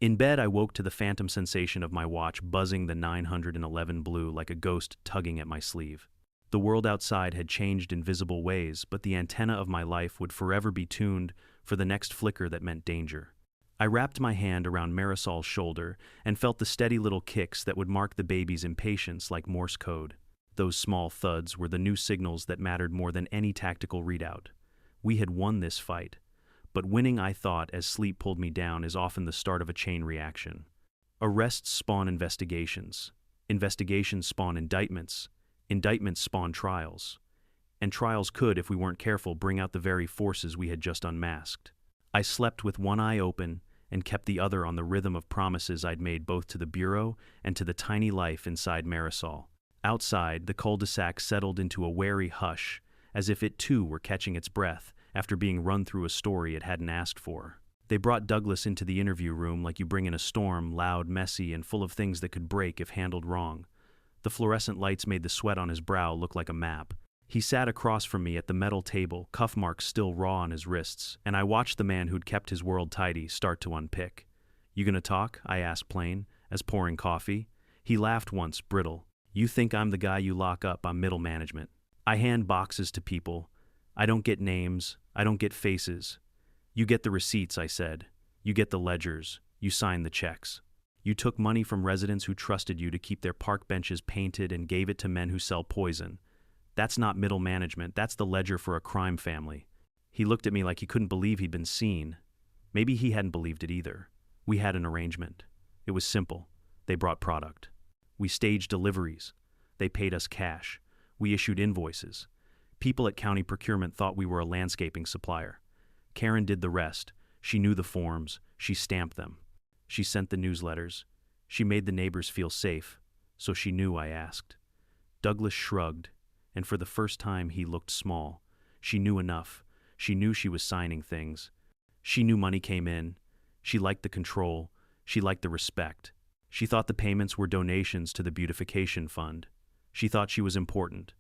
In bed, I woke to the phantom sensation of my watch buzzing the 911 blue like a ghost tugging at my sleeve. The world outside had changed in visible ways, but the antenna of my life would forever be tuned for the next flicker that meant danger. I wrapped my hand around Marisol's shoulder and felt the steady little kicks that would mark the baby's impatience like Morse code. Those small thuds were the new signals that mattered more than any tactical readout. We had won this fight. But winning, I thought, as sleep pulled me down, is often the start of a chain reaction. Arrests spawn investigations. Investigations spawn indictments. Indictments spawn trials. And trials could, if we weren't careful, bring out the very forces we had just unmasked. I slept with one eye open and kept the other on the rhythm of promises I'd made both to the Bureau and to the tiny life inside Marisol. Outside, the cul-de-sac settled into a wary hush, as if it too were catching its breath after being run through a story it hadn't asked for. They brought Douglas into the interview room like you bring in a storm, loud, messy, and full of things that could break if handled wrong. The fluorescent lights made the sweat on his brow look like a map. He sat across from me at the metal table, cuff marks still raw on his wrists, and I watched the man who'd kept his world tidy start to unpick. "You gonna talk?" I asked plain, as pouring coffee. He laughed once, brittle. "You think I'm the guy you lock up? I'm middle management. I hand boxes to people. I don't get names. I don't get faces. You get the receipts," I said. "You get the ledgers. You sign the checks. You took money from residents who trusted you to keep their park benches painted and gave it to men who sell poison. That's not middle management. That's the ledger for a crime family." He looked at me like he couldn't believe he'd been seen. Maybe he hadn't believed it either. We had an arrangement. It was simple. They brought product. We staged deliveries. They paid us cash. We issued invoices. People at county procurement thought we were a landscaping supplier. Karen did the rest. She knew the forms. She stamped them. She sent the newsletters. She made the neighbors feel safe, so she knew I asked. Douglas shrugged, and for the first time he looked small. She knew enough. She knew she was signing things. She knew money came in. She liked the control. She liked the respect. She thought the payments were donations to the beautification fund. She thought she was important.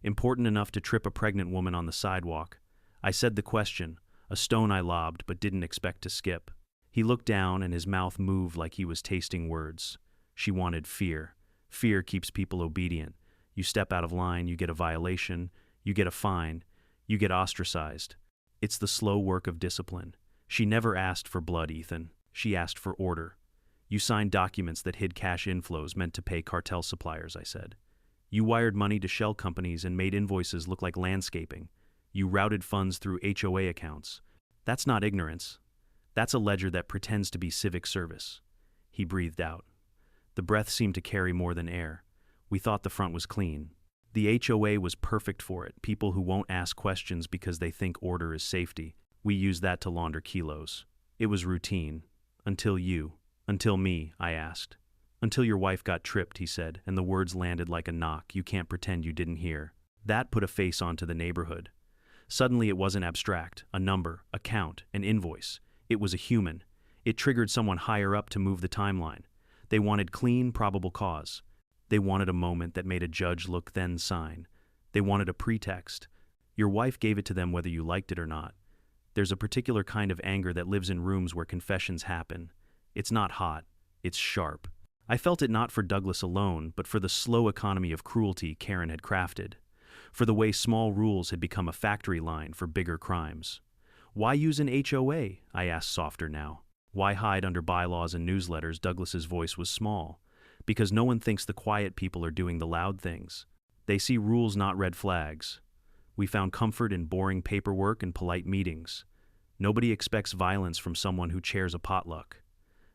Important enough to trip a pregnant woman on the sidewalk. I said the question, a stone I lobbed but didn't expect to skip. He looked down and his mouth moved like he was tasting words. She wanted fear. Fear keeps people obedient. You step out of line, you get a violation, you get a fine, you get ostracized. It's the slow work of discipline. She never asked for blood, Ethan. She asked for order. You signed documents that hid cash inflows meant to pay cartel suppliers, I said. You wired money to shell companies and made invoices look like landscaping. You routed funds through HOA accounts. That's not ignorance. That's a ledger that pretends to be civic service. He breathed out. The breath seemed to carry more than air. We thought the front was clean. The HOA was perfect for it, people who won't ask questions because they think order is safety. We used that to launder kilos. It was routine. Until you. Until me, I asked. Until your wife got tripped, he said, and the words landed like a knock you can't pretend you didn't hear. That put a face onto the neighborhood. Suddenly it wasn't abstract, a number, a count, an invoice. It was a human. It triggered someone higher up to move the timeline. They wanted clean, probable cause. They wanted a moment that made a judge look then sign. They wanted a pretext. Your wife gave it to them whether you liked it or not. There's a particular kind of anger that lives in rooms where confessions happen. It's not hot. It's sharp. I felt it not for Douglas alone, but for the slow economy of cruelty Karen had crafted. For the way small rules had become a factory line for bigger crimes. Why use an HOA? I asked softer now. Why hide under bylaws and newsletters? Douglas's voice was small. Because no one thinks the quiet people are doing the loud things. They see rules, not red flags. We found comfort in boring paperwork and polite meetings. Nobody expects violence from someone who chairs a potluck.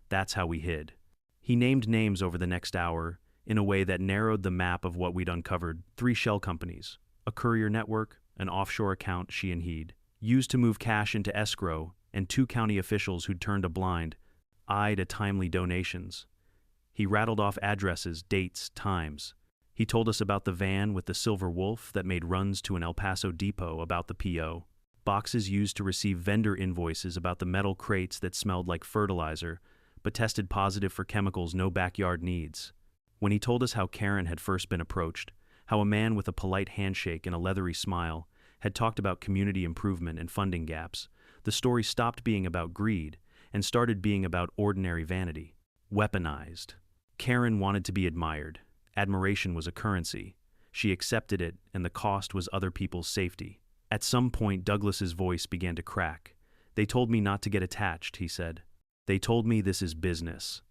That's how we hid. He named names over the next hour in a way that narrowed the map of what we'd uncovered. 3 shell companies, a courier network, an offshore account she and he'd used to move cash into escrow, and 2 county officials who'd turned a blind eye to timely donations. He rattled off addresses, dates, times. He told us about the van with the silver wolf that made runs to an El Paso depot, about the PO. Boxes used to receive vendor invoices, about the metal crates that smelled like fertilizer but tested positive for chemicals no backyard needs. When he told us how Karen had first been approached, how a man with a polite handshake and a leathery smile had talked about community improvement and funding gaps, the story stopped being about greed and started being about ordinary vanity. Weaponized. Karen wanted to be admired. Admiration was a currency. She accepted it, and the cost was other people's safety. At some point, Douglas's voice began to crack. They told me not to get attached, he said. They told me this is business.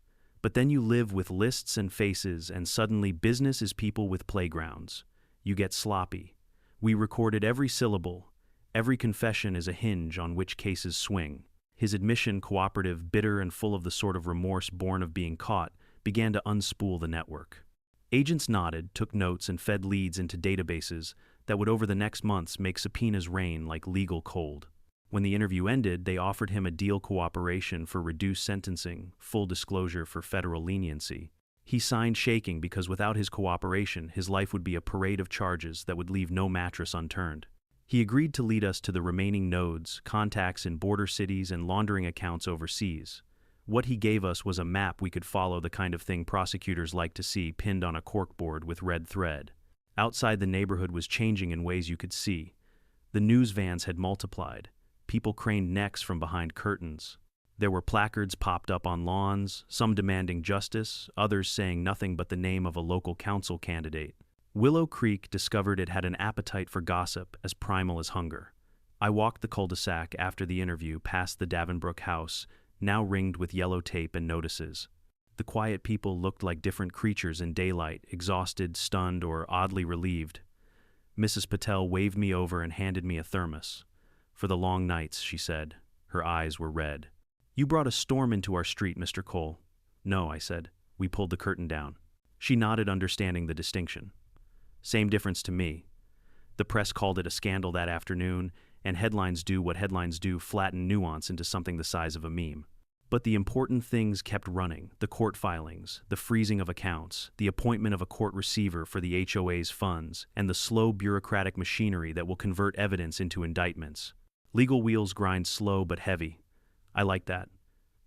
But then you live with lists and faces, and suddenly business is people with playgrounds. You get sloppy. We recorded every syllable. Every confession is a hinge on which cases swing. His admission, cooperative, bitter, and full of the sort of remorse born of being caught, began to unspool the network. Agents nodded, took notes, and fed leads into databases that would over the next months make subpoenas rain like legal cold. When the interview ended, they offered him a deal: cooperation for reduced sentencing, full disclosure for federal leniency. He signed shaking because without his cooperation, his life would be a parade of charges that would leave no mattress unturned. He agreed to lead us to the remaining nodes, contacts in border cities, and laundering accounts overseas. What he gave us was a map we could follow, the kind of thing prosecutors like to see pinned on a corkboard with red thread. Outside, the neighborhood was changing in ways you could see. The news vans had multiplied. People craned necks from behind curtains. There were placards popped up on lawns, some demanding justice, others saying nothing but the name of a local council candidate. Willow Creek discovered it had an appetite for gossip as primal as hunger. I walked the cul-de-sac after the interview past the Davenbrook house, now ringed with yellow tape and notices. The quiet people looked like different creatures in daylight, exhausted, stunned, or oddly relieved. Mrs. Patel waved me over and handed me a thermos. For the long nights, she said. Her eyes were red. You brought a storm into our street, Mr. Cole. No, I said. We pulled the curtain down. She nodded, understanding the distinction. Same difference to me. The press called it a scandal that afternoon, and headlines do what headlines do, flatten nuance into something the size of a meme. But the important things kept running: the court filings, the freezing of accounts, the appointment of a court receiver for the HOA's funds, and the slow bureaucratic machinery that will convert evidence into indictments. Legal wheels grind slow but heavy. I like that.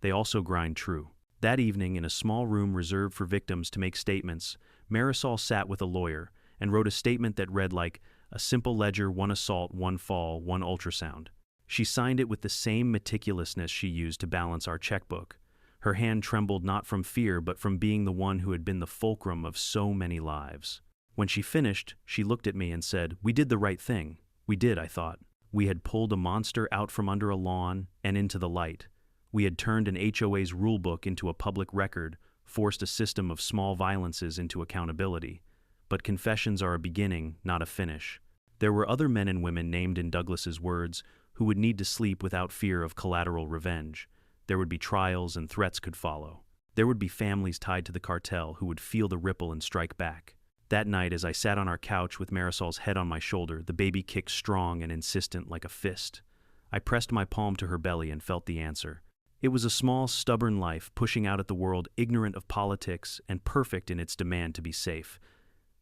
They also grind true. That evening, in a small room reserved for victims to make statements, Marisol sat with a lawyer and wrote a statement that read like a simple ledger: 1 assault, 1 fall, 1 ultrasound. She signed it with the same meticulousness she used to balance our checkbook. Her hand trembled not from fear but from being the one who had been the fulcrum of so many lives. When she finished, she looked at me and said, "We did the right thing." We did, I thought. We had pulled a monster out from under a lawn and into the light. We had turned an HOA's rulebook into a public record, forced a system of small violences into accountability. But confessions are a beginning, not a finish. There were other men and women named in Douglas's words who would need to sleep without fear of collateral revenge. There would be trials and threats could follow. There would be families tied to the cartel who would feel the ripple and strike back. That night, as I sat on our couch with Marisol's head on my shoulder, the baby kicked strong and insistent like a fist. I pressed my palm to her belly and felt the answer. It was a small, stubborn life pushing out at the world, ignorant of politics and perfect in its demand to be safe.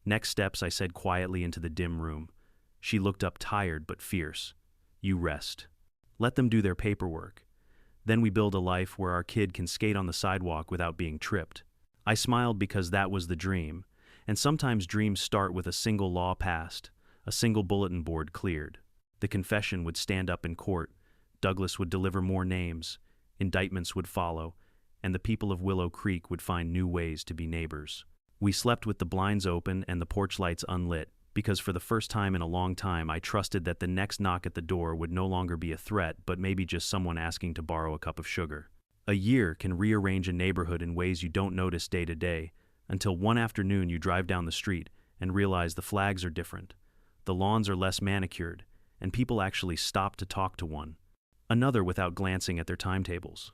"Next steps," I said quietly into the dim room. She looked up, tired but fierce. "You rest. Let them do their paperwork. Then we build a life where our kid can skate on the sidewalk without being tripped." I smiled because that was the dream, and sometimes dreams start with a single law passed, a single bulletin board cleared. The confession would stand up in court, Douglas would deliver more names, indictments would follow, and the people of Willow Creek would find new ways to be neighbors. We slept with the blinds open and the porch lights unlit, because for the first time in a long time I trusted that the next knock at the door would no longer be a threat, but maybe just someone asking to borrow a cup of sugar. A year can rearrange a neighborhood in ways you don't notice day to day, until one afternoon you drive down the street and realize the flags are different, the lawns are less manicured, and people actually stop to talk to one another without glancing at their timetables.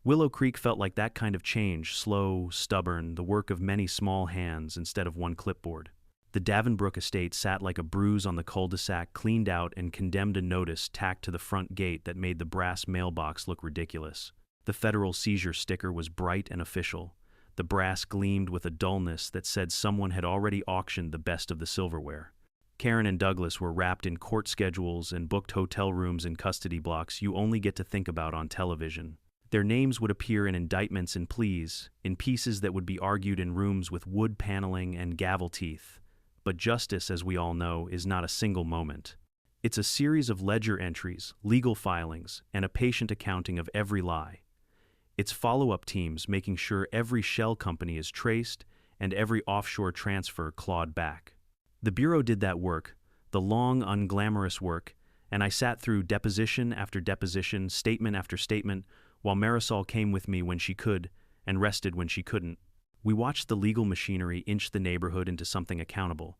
Willow Creek felt like that kind of change, slow, stubborn, the work of many small hands instead of one clipboard. The Davenbrook estate sat like a bruise on the cul-de-sac, cleaned out and condemned a notice tacked to the front gate that made the brass mailbox look ridiculous. The federal seizure sticker was bright and official. The brass gleamed with a dullness that said someone had already auctioned the best of the silverware. Karen and Douglas were wrapped in court schedules and booked hotel rooms in custody blocks you only get to think about on television. Their names would appear in indictments and pleas, in pieces that would be argued in rooms with wood paneling and gavel teeth. But justice, as we all know, is not a single moment. It's a series of ledger entries, legal filings, and a patient accounting of every lie. It's follow-up teams making sure every shell company is traced and every offshore transfer clawed back. The Bureau did that work, the long, unglamorous work, and I sat through deposition after deposition, statement after statement, while Marisol came with me when she could and rested when she couldn't. We watched the legal machinery inch the neighborhood into something accountable.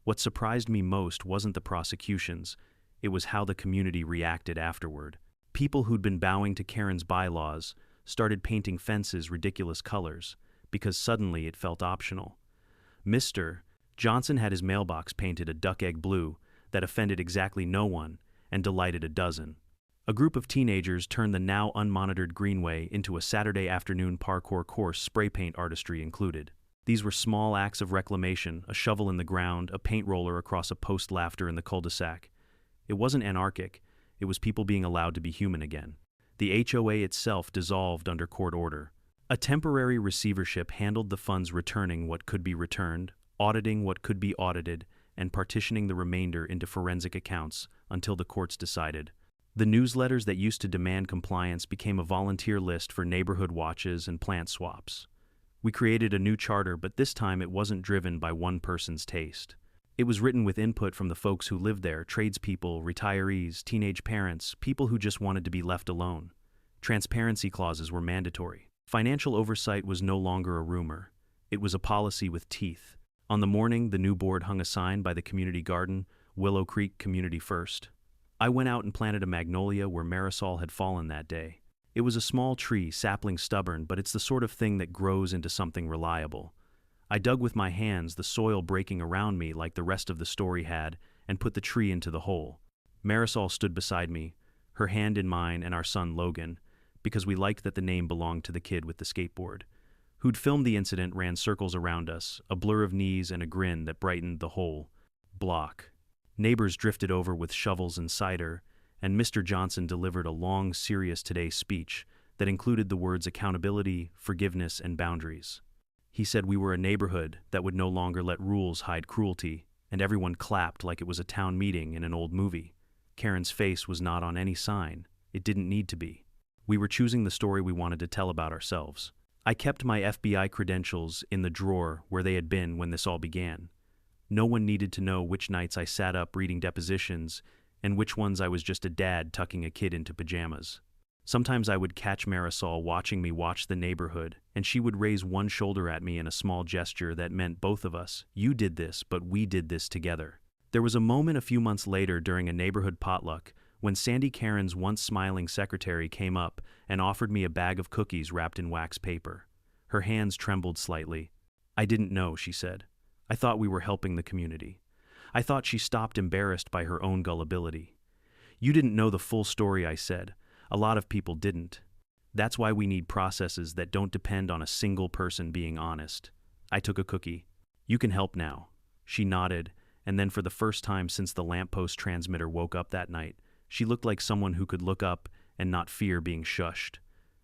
What surprised me most wasn't the prosecutions, it was how the community reacted afterward. People who'd been bowing to Karen's bylaws started painting fences ridiculous colors, because suddenly it felt optional. Mr. Johnson had his mailbox painted a duck-egg blue that offended exactly no one and delighted a dozen. A group of teenagers turned the now unmonitored greenway into a Saturday afternoon parkour course, spray paint artistry included. These were small acts of reclamation, a shovel in the ground, a paint roller across a post, laughter in the cul-de-sac. It wasn't anarchic, it was people being allowed to be human again. The HOA itself dissolved under court order. A temporary receivership handled the funds, returning what could be returned, auditing what could be audited, and partitioning the remainder into forensic accounts until the courts decided. The newsletters that used to demand compliance became a volunteer list for neighborhood watches and plant swaps. We created a new charter, but this time it wasn't driven by one person's taste. It was written with input from the folks who lived there: tradespeople, retirees, teenage parents, people who just wanted to be left alone. Transparency clauses were mandatory. Financial oversight was no longer a rumor. It was a policy with teeth. On the morning the new board hung a sign by the community garden, "Willow Creek Community First." I went out and planted a magnolia where Marisol had fallen that day. It was a small tree, sapling stubborn, but it's the sort of thing that grows into something reliable. I dug with my hands, the soil breaking around me like the rest of the story had, and put the tree into the hole. Marisol stood beside me, her hand in mine, and our son Logan, because we liked that the name belonged to the kid with the skateboard. Who'd filmed the incident ran circles around us, a blur of knees and a grin that brightened the whole block. Neighbors drifted over with shovels and cider, and Mr. Johnson delivered a long, serious Today speech that included the words accountability, forgiveness, and boundaries. He said we were a neighborhood that would no longer let rules hide cruelty, and everyone clapped like it was a town meeting in an old movie. Karen's face was not on any sign. It didn't need to be. We were choosing the story we wanted to tell about ourselves. I kept my FBI credentials in the drawer where they had been when this all began. No one needed to know which nights I sat up reading depositions and which ones I was just a dad tucking a kid into pajamas. Sometimes I would catch Marisol watching me watch the neighborhood, and she would raise one shoulder at me in a small gesture that meant both of us. You did this, but we did this together. There was a moment a few months later during a neighborhood potluck when Sandy Karen's once smiling secretary came up and offered me a bag of cookies wrapped in wax paper. Her hands trembled slightly. I didn't know, she said. I thought we were helping the community. I thought she stopped embarrassed by her own gullibility. You didn't know the full story, I said. A lot of people didn't. That's why we need processes that don't depend on a single person being honest. I took a cookie. You can help now. She nodded, and then for the first time since the lamppost transmitter woke up that night, she looked like someone who could look up and not fear being shushed.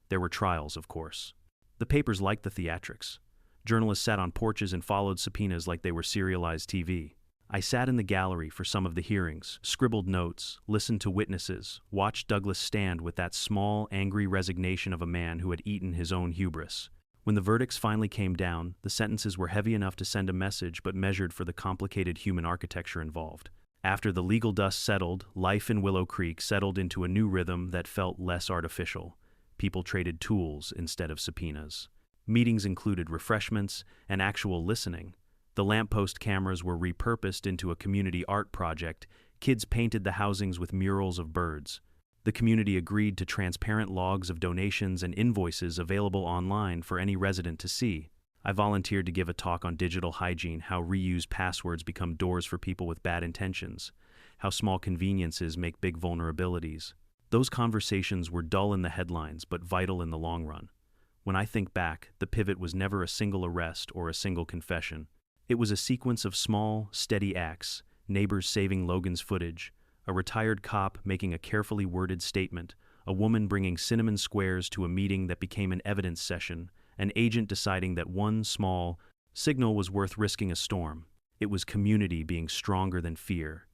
There were trials, of course. The papers liked the theatrics. Journalists sat on porches and followed subpoenas like they were serialized TV. I sat in the gallery for some of the hearings, scribbled notes, listened to witnesses, watched Douglas stand with that small, angry resignation of a man who had eaten his own hubris. When the verdicts finally came down, the sentences were heavy enough to send a message but measured for the complicated human architecture involved. After the legal dust settled, life in Willow Creek settled into a new rhythm that felt less artificial. People traded tools instead of subpoenas. Meetings included refreshments and actual listening. The lamppost cameras were repurposed into a community art project. Kids painted the housings with murals of birds. The community agreed to transparent logs of donations and invoices available online for any resident to see. I volunteered to give a talk on digital hygiene, how reused passwords become doors for people with bad intentions, how small conveniences make big vulnerabilities. Those conversations were dull in the headlines, but vital in the long run. When I think back, the pivot was never a single arrest or a single confession. It was a sequence of small, steady acts, neighbors saving Logan's footage, a retired cop making a carefully worded statement, a woman bringing cinnamon squares to a meeting that became an evidence session, an agent deciding that one small signal was worth risking a storm. It was community being stronger than fear.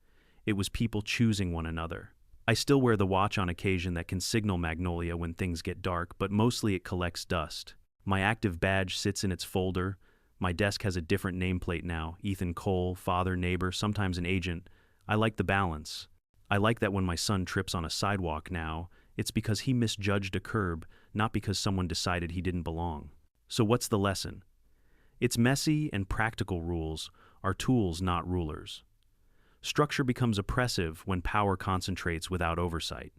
It was people choosing one another. I still wear the watch on occasion that can signal Magnolia when things get dark, but mostly it collects dust. My active badge sits in its folder. My desk has a different nameplate now, Ethan Cole, father, neighbor, sometimes an agent. I like the balance. I like that when my son trips on a sidewalk now, it's because he misjudged a curb, not because someone decided he didn't belong. So what's the lesson? It's messy and practical rules are tools, not rulers. Structure becomes oppressive when power concentrates without oversight.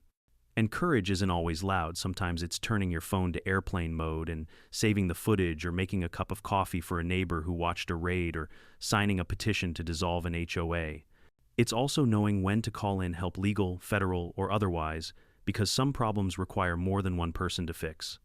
And courage isn't always loud. Sometimes it's turning your phone to airplane mode and saving the footage, or making a cup of coffee for a neighbor who watched a raid, or signing a petition to dissolve an HOA. It's also knowing when to call in help, legal, federal, or otherwise, because some problems require more than one person to fix.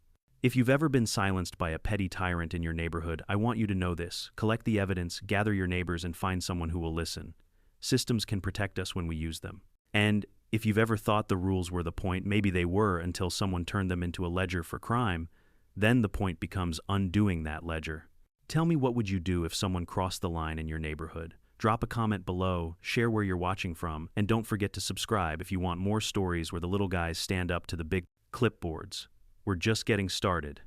If you've ever been silenced by a petty tyrant in your neighborhood, I want you to know this. Collect the evidence, gather your neighbors, and find someone who will listen. Systems can protect us when we use them. And if you've ever thought the rules were the point, maybe they were until someone turned them into a ledger for crime, then the point becomes undoing that ledger. Tell me, what would you do if someone crossed the line in your neighborhood? Drop a comment below, share where you're watching from, and don't forget to subscribe if you want more stories where the little guys stand up to the big clipboards. We're just getting started.